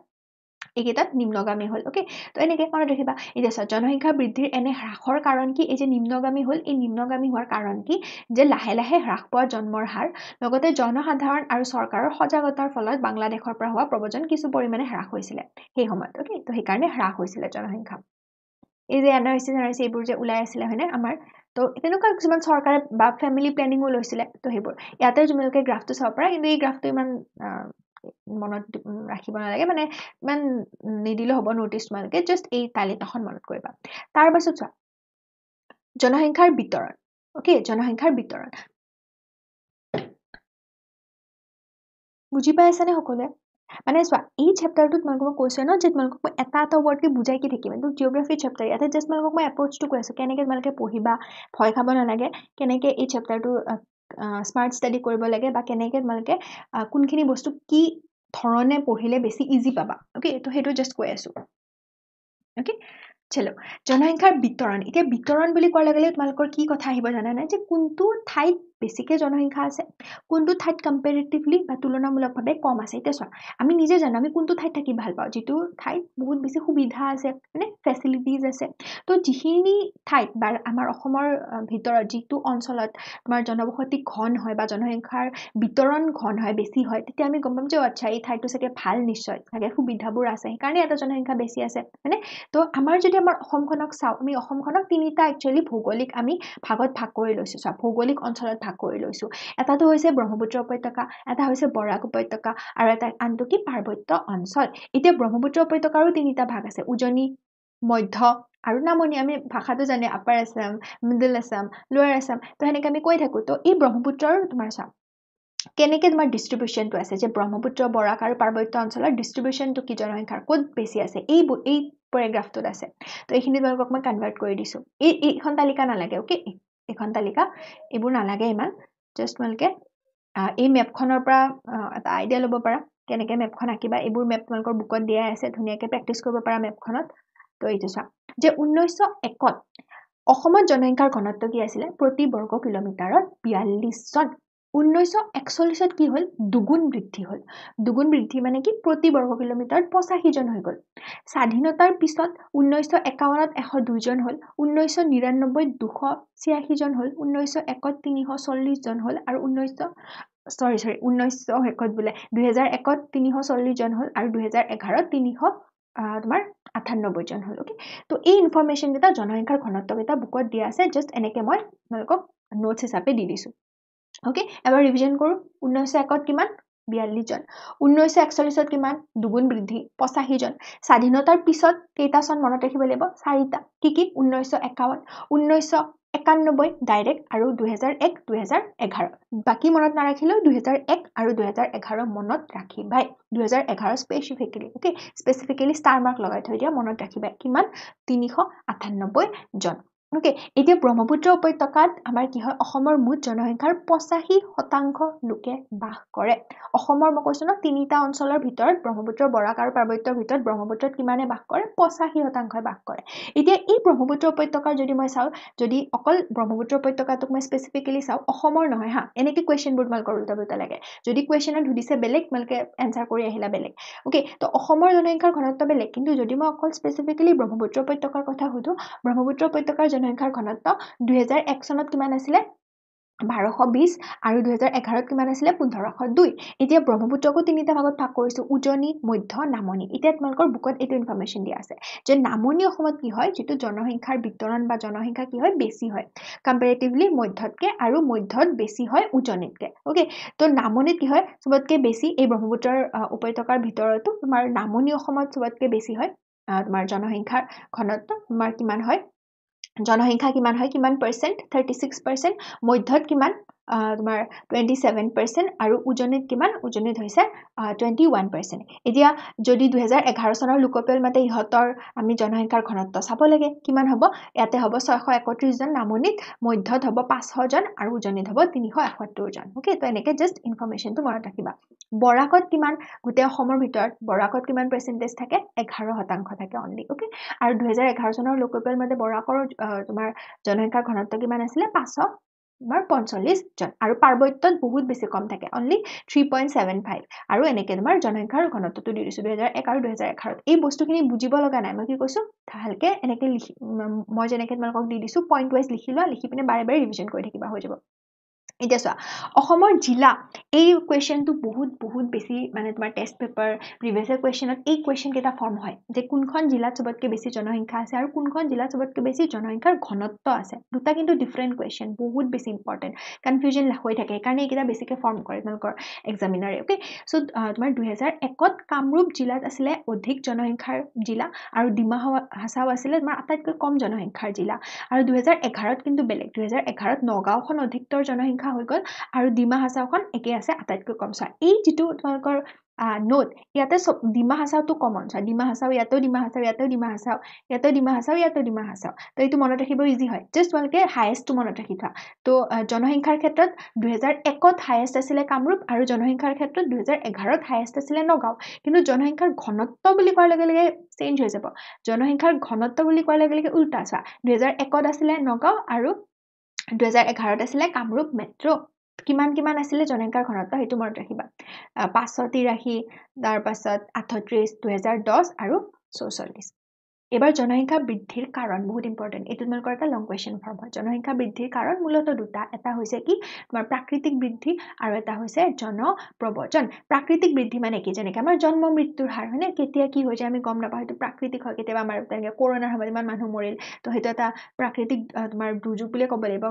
এইকেইটাত নিম্নগামী হ'ল ওকে তো এনেকৈ মনত ৰাখিবা এতিয়া জনসংখ্যা বৃদ্ধিৰ এনে হ্ৰাসৰ কাৰণ কি এই যে নিম্নগামী হ'ল এই নিম্নগামী হোৱাৰ কাৰণ কি যে লাহে লাহে হ্ৰাস পোৱা জন্মৰ হাৰ লগতে জনসাধাৰণ আৰু চৰকাৰৰ সজাগতাৰ ফলত বাংলাদেশৰ পৰা হোৱা প্ৰব্ৰজন কিছু পৰিমাণে হ্ৰাস হৈছিল সেই সময়ত ওকে তো সেইকাৰণে হ্ৰাস হৈছিল জনসংখ্যা এই যে এনআৰচি এইবোৰ যে ওলাই আছিল হয়নে আমাৰ তো তেনেকুৱা কিছুমান চৰকাৰে বা ফেমিলি প্লেনিংও লৈছিলে তো সেইবোৰ ইয়াতে তোমালোকে গ্ৰাফটো চাব পাৰা কিন্তু এই গ্ৰাফটো ইমান মনত ৰাখিব নালাগে মানে ইমান নিদিলে হ'ব নোটিছ তোমালোকে জাষ্ট এই তালিকাখন মনত কৰিবা তাৰ পাছত চোৱা জনসংখ্যাৰ বিতৰণ ওকে জনসংখ্যাৰ বিতৰণ বুজি পাইছানে সকলোৱে মানে চোৱা এই চেপ্টাৰটোত মই কৈছো ন যে তোমালোকক মই এটা ৱৰ্ডকে বুজাই কি থাকিম কিন্তু জিঅ'গ্ৰাফি চেপ্টাৰ ইয়াতে জাষ্ট তোমালোকক মই এপ্ৰ'চটো কৈ আছো কেনেকৈ তোমালোকে পঢ়িবা ভয় খাব নালাগে কেনেকৈ এই চেপ্টাৰটো স্মাৰ্ট ষ্টাডি কৰিব লাগে বা কেনেকৈ তোমালোকে কোনখিনি বস্তু কি ধৰণে পঢ়িলে বেছি ইজি পাবা ওকে তো সেইটো জাষ্ট কৈ আছো ওকে চলো জনসংখ্যাৰ বিতৰণ এতিয়া বিতৰণ বুলি কোৱাৰ লগে লগে তোমালোকৰ কি কথা আহিব জানা নাই যে কোনটো ঠাইত বেছিকে জনসংখ্যা আছে কোনটো ঠাইত কম্পেৰেটিভলি বা তুলনামূলকভাৱে কম আছে এতিয়া চোৱা আমি নিজে জানো আমি কোনটো ঠাইত থাকি ভাল পাওঁ যিটো ঠাইত বহুত বেছি সুবিধা আছে মানে ফেচিলিটিজ আছে তো যিখিনি ঠাইত বা আমাৰ অসমৰ ভিতৰত যিটো অঞ্চলত তোমাৰ জনবসতি ঘন হয় বা জনসংখ্যাৰ বিতৰণ ঘন হয় বেছি হয় তেতিয়া আমি গম পাম যে আচ্ছা এই ঠাইটো চাগে ভাল নিশ্চয় চাগে সুবিধাবোৰ আছে সেইকাৰণে এটা জনসংখ্যা বেছি আছে মানে তো আমাৰ যদি আমাৰ অসমখনক চাওঁ আমি অসমখনক তিনিটা একচুৱেলি ভৌগোলিক আমি ভাগত ভাগ কৰি লৈছো চোৱা ভৌগোলিক অঞ্চলত ভাগ কৰি লৈছো এটাটো হৈছে ব্ৰহ্মপুত্ৰ উপত্যকা এটা হৈছে বৰাক উপত্যকা আৰু এটা আনটো কি পাৰ্বত্য অঞ্চল এতিয়া ব্ৰহ্মপুত্ৰ উপত্যকাৰো তিনিটা ভাগ আছে উজনি মধ্য আৰু নামনি আমি ভাষাটো জানে আপাৰ আছাম মিডল আছাম লোৱাৰ আছাম তো সেনেকে আমি কৈ থাকো তো এই ব্ৰহ্মপুত্ৰৰ তোমাৰ চাওঁ কেনেকৈ তোমাৰ ডিস্ট্ৰিবিউশনটো আছে যে ব্ৰহ্মপুত্ৰ বৰাক আৰু পাৰ্বত্য অঞ্চলৰ ডিস্ট্ৰিবিউশনটো কি জনসংখ্যাৰ ক'ত বেছি আছে এই পেৰাগ্ৰাফটোত আছে তো এইখিনি তোমালোকক মই কনভাৰ্ট কৰি দিছো এইখন তালিকা নালাগে ওকে এইখন তালিকা এইবোৰ নালাগে ইমান জাষ্ট তোমালোকে এই মেপখনৰ পৰা এটা আইডিয়া ল'ব পাৰা কেনেকৈ মেপখন আঁকিবা এইবোৰ মেপ তোমালোকৰ বুকত দিয়া আছে ধুনীয়াকৈ প্ৰেক্টিছ কৰিব পাৰা মেপখনত তো এইটো চোৱা যে 1901ত অসমত জনসংখ্যাৰ ঘনত্ব কি আছিলে প্ৰতি বৰ্গ কিলোমিটাৰত 42 জন 1941ত কি হ'ল দুগুণ বৃদ্ধি হ'ল দুগুণ বৃদ্ধি মানে কি প্ৰতি বৰ্গ কিলোমিটাৰত 85 জন হৈ গ'ল স্বাধীনতাৰ পিছত 1951ত 102 জন হ'ল 1999ত 286 জন হ'ল 1901ত 340 জন হ'ল আৰু 1901ত বোলে 2001ত 340 জন হ'ল আৰু 2011ত তোমাৰ 98 জন হ'ল ওকে তো এই ইনফৰমেশন কেইটা জনসংখ্যাৰ ঘনত্ব কেইটা বুকত দিয়া আছে জাষ্ট এনেকে মই তোমালোকক নোটছ হিচাপে দি দিছো ওকে এবাৰ ৰিভিজন কৰো 1901ত কিমান 42 জন 1941ত কিমান দুগুণ বৃদ্ধি 85 জন স্বাধীনতাৰ পিছত কেইটা চন মনত ৰাখিব লাগিব চাৰিটা কি 1951 1991 ডাইৰেক্ট আৰু 2001 2011 বাকি মনত নাৰাখিলেও 2001 আৰু 2011 মনত ৰাখিবাই 2011 specifically okay specifically star mark লগাই থৈ দিয়া মনত ৰাখিবা কিমান 398 জন ওকে এতিয়া ব্ৰহ্মপুত্ৰ উপত্যকাত আমাৰ কি হয় অসমৰ মুঠ জনসংখ্যাৰ 85% লোকে বাস কৰে অসমৰ মই কৈছো ন তিনিটা অঞ্চলৰ ভিতৰত ব্ৰহ্মপুত্ৰ বৰাক আৰু পাৰ্বত্যৰ ভিতৰত ব্ৰহ্মপুত্ৰত কিমানে বাস কৰে 85% বাস কৰে এতিয়া এই ব্ৰহ্মপুত্ৰ উপত্যকাৰ যদি মই চাও যদি অকল ব্ৰহ্মপুত্ৰ উপত্যকাটোক মই স্পেচিফিকেলি চাও অসমৰ নহয় হা এনেকি কোৱেশ্চনবোৰ তোমালোকৰ উল্টা পুল্টা লাগে যদি কোৱেশ্চনত সুধিছে বেলেগ তোমালোকে এনসাৰ কৰি আহিলা বেলেগ ওকে তো অসমৰ জনসংখ্যাৰ ঘনত্ব বেলেগ কিন্তু যদি মই অকল স্পেচিফিকেলি ব্ৰহ্মপুত্ৰ উপত্যকাৰ কথা সুধো ব্ৰহ্মপুত্ৰ উপত্যকাৰ জনসংখ্যাৰ ঘনত্ব 2001 চনত কিমান আছিলে 1220 আৰু 2011ত কিমান আছিলে 1502 এতিয়া ব্ৰহ্মপুত্ৰকো তিনিটা ভাগত ভাগ কৰিছো উজনি মধ্য নামনি এতিয়া তোমালোকৰ বুকত এইটো ইনফৰমেশন দিয়া আছে যে নামনি অসমত কি হয় যেটো জনসংখ্যাৰ বিতৰণ বা জনসংখ্যা কি হয় বেছি হয় কম্পাৰেটিভলি মধ্যতকে আৰু মধ্যত বেছি হয় উজনিতকে ওকে তো নামনিত কি হয় সবতকে বেছি এই ব্ৰহ্মপুত্ৰৰ উপত্যকাৰ ভিতৰতো তোমাৰ নামনি অসমত সবতকে বেছি হয় তোমাৰ জনসংখ্যাৰ ঘনত্ব তোমাৰ কিমান হয় জনসংখ্যা কিমান হয় কিমান পাৰ্চেন্ট 36% মধ্যত কিমান তোমাৰ 27% আৰু উজনিত কিমান উজনিত হৈছে 21% এতিয়া যদি 2011 চনৰ লোকপিয়ল মতে ইহতৰ আমি জনসংখ্যাৰ ঘনত্ব চাব লাগে কিমান হ'ব ইয়াতে হ'ব 631 জন নামনিত মধ্যত হ'ব 500 জন আৰু উজনিত হ'ব 371 জন ওকে তো এনেকে জাস্ট ইনফৰমেশনটো মনত ৰাখিবা বৰাকত কিমান গোটে অসমৰ ভিতৰত বৰাকত কিমান পাৰ্চেন্টেজ থাকে 11% থাকে অনলি ওকে আৰু 2011 চনৰ লোকপিয়ল মতে বৰাকৰ তোমাৰ জনসংখ্যাৰ ঘনত্ব কিমান আছিল 545 জন আৰু পাৰ্বত্যত বহুত বেছি কম থাকে অনলি 3.75 আৰু এনেকে তোমাৰ জনসংখ্যাৰ ঘনত্বটো দি দিছো 2001 আৰু 2011 এই বস্তুখিনি বুজিব লগা নাই মই কি কৈছো ভালকে এনেকে লিখি মই যেনেকে তোমালোকক দি দিছো পইণ্ট ওয়াইজ লিখি লোৱা লিখি পিনে বাৰে বাৰে ৰিভিজন কৰি থাকিবা হৈ যাব এতিয়া চোৱা অসমৰ জিলা এই কোৱেশ্চনটো বহুত বেছি মানে তোমাৰ টেষ্ট পেপাৰ প্ৰিভিয়াছ কোৱেশ্চনত এই কোৱেশ্চন কেইটা ফৰ্ম হয় যে কোনখন জিলাত সবতকৈ বেছি জনসংখ্যা আছে আৰু কোনখন জিলাত সবতকৈ বেছি জনসংখ্যাৰ ঘনত্ব আছে দুটা কিন্তু ডিফাৰেণ্ট কোৱেশ্চন বহুত বেছি ইম্পৰ্টেণ্ট কনফিউজন হৈ থাকে কাৰণে এইকেইটা বেছিকৈ ফৰ্ম কৰে তোমালোকৰ এক্সামিনাৰে ওকে সো তোমাৰ 2001ত কামৰূপ জিলাত আছিলে অধিক জনসংখ্যাৰ জিলা আৰু ডিমা হাছাও আছিলে তোমাৰ আটাইতকৈ কম জনসংখ্যাৰ জিলা আৰু 2011ত কিন্তু বেলেগ 2011ত নগাঁওখন অধিকতৰ জনসংখ্যা হৈ গ'ল আৰু ডিমা হাছাওখন একে আছে আটাইতকৈ কম চোৱা এই যিটো তোমালোকৰ নোট ইয়াতে ডিমা হাছাওটো কমন চোৱা ডিমা হাছাও ইয়াতেও ডিমা হাছাও ইয়াতেও ডিমা হাছাও ইয়াতেও ডিমা হাছাও ইয়াতেও ডিমা হাছাও তো এইটো মনত ৰাখিব ইজি হয় জাষ্ট তোমালোকে হায়েষ্টটো মনত ৰাখি থোৱা তো জনসংখ্যাৰ ক্ষেত্ৰত 2001ত হায়েষ্ট আছিলে কামৰূপ আৰু জনসংখ্যাৰ ক্ষেত্ৰত 2011ত হায়েষ্ট আছিলে নগাঁও কিন্তু জনসংখ্যাৰ ঘনত্ব বুলি কোৱাৰ লগে লগে চেঞ্জ হৈ যাব জনসংখ্যাৰ ঘনত্ব বুলি কোৱাৰ লগে লগে উল্টা চোৱা 2001ত আছিলে নগাঁও আৰু 2011ত আছিলে কামৰূপ মেট্ৰ কিমান আছিলে জনসংখ্যাৰ ঘনত্ব সেইটো মনত ৰাখিবা 583 তাৰ পাছত 38 2010 আৰু 44 এবাৰ জনসংখ্যা বৃদ্ধিৰ কাৰণ বহুত ইম্পৰ্টেণ্ট এইটো তোমালোকৰ এটা লং কোৱেশ্চন ফৰ্ম হয় জনসংখ্যা বৃদ্ধিৰ কাৰণ মূলতঃ দুটা এটা হৈছে কি তোমাৰ প্ৰাকৃতিক বৃদ্ধি আৰু এটা হৈছে জনপ্ৰব্ৰজন প্ৰাকৃতিক বৃদ্ধি মানে কি যেনেকৈ আমাৰ জন্ম মৃত্যুৰ হাৰ হয়নে কেতিয়া কি হৈ যায় আমি গম নাপাওঁ সেইটো প্ৰাকৃতিক হয় কেতিয়াবা আমাৰ তেনেকৈ কৰোণাৰ সময়ত ইমান মানুহ মৰিল তো সেইটো এটা প্ৰাকৃতিক তোমাৰ দুৰ্যোগ বুলিয়ে ক'ব লাগিব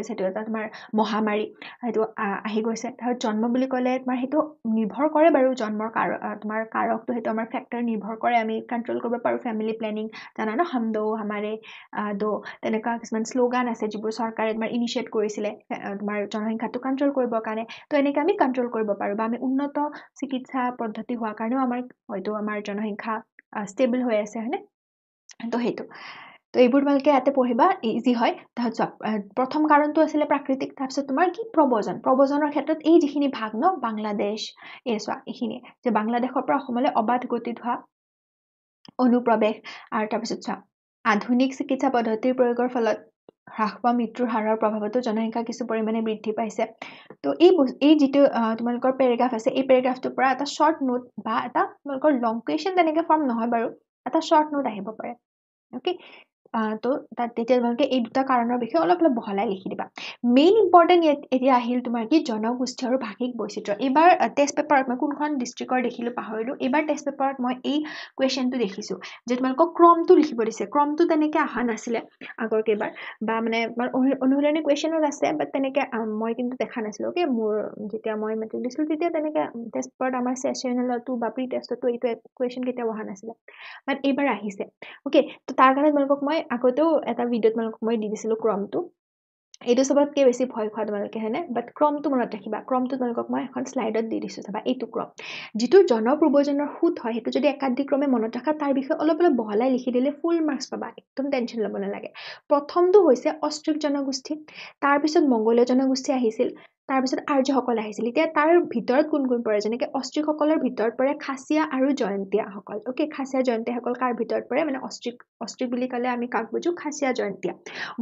সেইটো এটা তোমাৰ মহামাৰী সেইটো আহি গৈছে তাৰপিছত জন্ম বুলি ক'লে তোমাৰ সেইটো নিৰ্ভৰ কৰে বাৰু জন্মৰ তোমাৰ কাৰকটো সেইটো আমাৰ ফেক্টৰ নিৰ্ভৰ কৰে আমি কণ্ট্ৰল কৰিব পাৰোঁ ফেমিলি প্লেনিং জানা ন হাম দো হামাৰে দো তেনেকুৱা কিছুমান শ্লোগান আছে যিবোৰ চৰকাৰে তোমাৰ ইনিচিয়েট কৰিছিলে তোমাৰ জনসংখ্যাটো কণ্ট্ৰল কৰিবৰ কাৰণে তো এনেকৈ আমি কণ্ট্ৰল কৰিব পাৰোঁ বা আমি উন্নত চিকিৎসা পদ্ধতি হোৱাৰ কাৰণেও আমাৰ হয়তো আমাৰ জনসংখ্যা ষ্টেবল হৈ আছে হয়নে তো সেইটো তো এইবোৰ তোমালোকে ইয়াতে পঢ়িবা ইজি হয় তাৰপিছত প্ৰথম কাৰণটো আছিলে প্ৰাকৃতিক তাৰপিছত তোমাৰ কি প্ৰব্ৰজনৰ ক্ষেত্ৰত এই যিখিনি ভাগ ন বাংলাদেশ চোৱা এইখিনি যে বাংলাদেশৰ পৰা অসমলৈ অবাধ গতিত হোৱা অনুপ্ৰৱেশ আৰু তাৰপিছত চোৱা আধুনিক চিকিৎসা পদ্ধতিৰ প্ৰয়োগৰ ফলত হ্ৰাস পোৱা মৃত্যুৰ হাৰৰ প্ৰভাৱতো জনসংখ্যা কিছু পৰিমাণে বৃদ্ধি পাইছে তো এই যিটো তোমালোকৰ পেৰাগ্ৰাফ আছে এই পেৰাগ্ৰাফটোৰ পৰা এটা শ্বৰ্ট নোট বা এটা তোমালোকৰ লং কুৱেশ্যন তেনেকৈ ফৰ্ম নহয় বাৰু এটা শ্বৰ্ট নোট আহিব পাৰে ওকে তো তাত তেতিয়া তোমালোকে এই দুটা কাৰণৰ বিষয়ে অলপ বহলাই লিখি দিবা মেইন ইম্পৰ্টেণ্ট এতিয়া আহিল তোমাৰ কি জনগোষ্ঠী আৰু ভাষিক বৈচিত্ৰ্য এইবাৰ টেষ্ট পেপাৰত মই কোনখন ডিষ্ট্ৰিক্টৰ দেখিলোঁ পাহৰিলোঁ এইবাৰ টেষ্ট পেপাৰত মই এই কুৱেশ্যনটো দেখিছোঁ যে তোমালোকক ক্ৰমটো লিখিব দিছে ক্ৰমটো তেনেকৈ অহা নাছিলে আগৰ কেইবাৰ বা মানে অনুশীলনী কুৱেশ্যনত আছে বাট তেনেকৈ মই কিন্তু দেখা নাছিলোঁ অ'কে মোৰ যেতিয়া মই মেট্ৰিক দিছিলোঁ তেতিয়া তেনেকৈ টেষ্ট পেপাৰত আমাৰ ছেশ্যনেলতো বা প্ৰি টেষ্টতো এইটো কুৱেশ্যন কেতিয়াও অহা নাছিলে বাট এইবাৰ আহিছে অ'কে তো তাৰ কাৰণে তোমালোকক মই আগতেও এটা ভিডিঅ'ত তোমালোকক মই দি দিছিলোঁ ক্ৰমটো এইটো চবতকৈ বেছি ভয় খোৱা তোমালোকে হয়নে বাট ক্ৰমটো মনত ৰাখিবা ক্ৰমটো তোমালোকক মই এখন শ্লাইডত দি দিছোঁ চাবা এইটো ক্ৰম যিটো জনপ্ৰব্ৰজনৰ সুত হয় সেইটো যদি একাধিক্ৰমে মনত ৰাখা তাৰ বিষয়ে অলপ বহলাই লিখি দিলে ফুল মাৰ্কছ পাবা একদম টেনশ্যন ল'ব নালাগে প্ৰথমটো হৈছে অষ্ট্ৰিক জনগোষ্ঠী তাৰপিছত মংগোলীয় জনগোষ্ঠী আহিছিল তাৰপিছত আৰ্যসকল আহিছিল এতিয়া তাৰ ভিতৰত কোন পৰে যেনেকৈ অষ্ট্ৰিকসকলৰ ভিতৰত পৰে খাচীয়া আৰু জয়ন্তীয়াসকল অ'কে খাচীয়া জয়ন্তীয়াসকল কাৰ ভিতৰত পৰে মানে অষ্ট্ৰিক বুলি ক'লে আমি কাক বুজো খাচীয়া জয়ন্তীয়া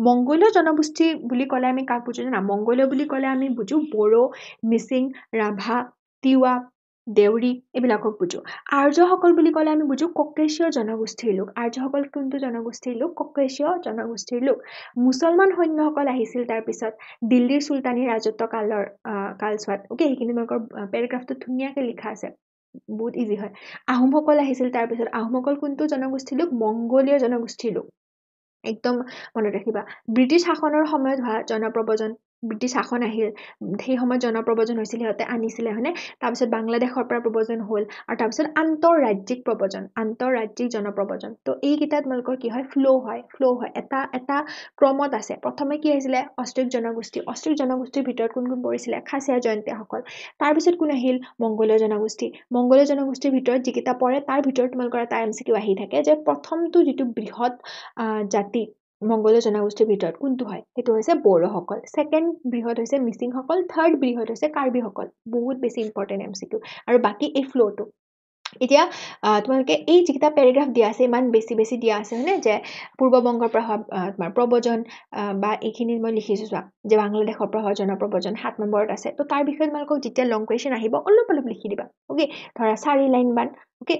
মংগোলীয় জনগোষ্ঠী বুলি ক'লে আমি কাক বুজো জানা মংগোলীয় বুলি ক'লে আমি বুজো বড়ো মিচিং ৰাভা তিৱা দেউৰী এইবিলাকক বুজো আৰ্যসকল বুলি ক'লে আমি বুজো ককেশীয় জনগোষ্ঠীৰ লোক আৰ্যসকল কোনটো জনগোষ্ঠীৰ লোক ককেশীয় জনগোষ্ঠীৰ লোক মুছলমান সৈন্যসকল আহিছিল তাৰপিছত দিল্লীৰ চুলতানী ৰাজত্ব কালছোৱাত অ'কে সেইখিনি তোমালোকৰ পেৰাগ্ৰাফটোত ধুনীয়াকৈ লিখা আছে বহুত ইজি হয় আহোমসকল আহিছিল তাৰপিছত আহোমসকল কোনটো জনগোষ্ঠীৰ লোক মংগোলীয় জনগোষ্ঠীৰ লোক একদম মনত ৰাখিবা ব্ৰিটিছ শাসনৰ সময়ত হোৱা জনপ্ৰব্ৰজন ব্ৰিটিছ শাসন আহিল সেই সময়ত জনপ্ৰব্ৰজন হৈছিল সিহঁতে আনিছিলে হয়নে তাৰপিছত বাংলাদেশৰ পৰা প্ৰব্ৰজন হ'ল আৰু তাৰপিছত আন্তঃৰাজ্যিক জনপ্ৰব্ৰজন তো এইকেইটা তোমালোকৰ কি হয় ফ্ল' হয় এটা ক্ৰমত আছে প্ৰথমে কি আহিছিলে অষ্ট্ৰিক জনগোষ্ঠীৰ ভিতৰত কোন পৰিছিলে খাচীয়া জয়ন্তীয়াসকল তাৰপিছত কোন আহিল মংগোলীয় জনগোষ্ঠীৰ ভিতৰত যিকেইটা পৰে তাৰ ভিতৰত তোমালোকৰ এটা MCQ আহি থাকে যে প্ৰথমটো যিটো বৃহৎ জাতি মংগোলীয় জনগোষ্ঠীৰ ভিতৰত কোনটো হয় সেইটো হৈছে বড়োসকল ছেকেণ্ড বৃহৎ হৈছে মিচিংসকল থাৰ্ড বৃহৎ হৈছে কাৰ্বিসকল বহুত বেছি ইম্পৰ্টেণ্ট MCQ আৰু বাকী এই ফ্ল'টো এতিয়া তোমালোকে এই যিকেইটা পেৰাগ্ৰাফ দিয়া আছে ইমান বেছি দিয়া আছে হয়নে যে পূৰ্ববংগৰ পৰা তোমাৰ প্ৰব্ৰজন বা এইখিনি মই লিখিছোঁ চোৱা যে বাংলাদেশৰ পৰা হোৱা জনপ্ৰব্ৰজন 7 নম্বৰত আছে তো তাৰ বিষয়ে তোমালোকক যেতিয়া লং কুৱেশ্যন আহিব অলপ লিখি দিবা অ'কে ধৰা 4 লাইন মান ওকে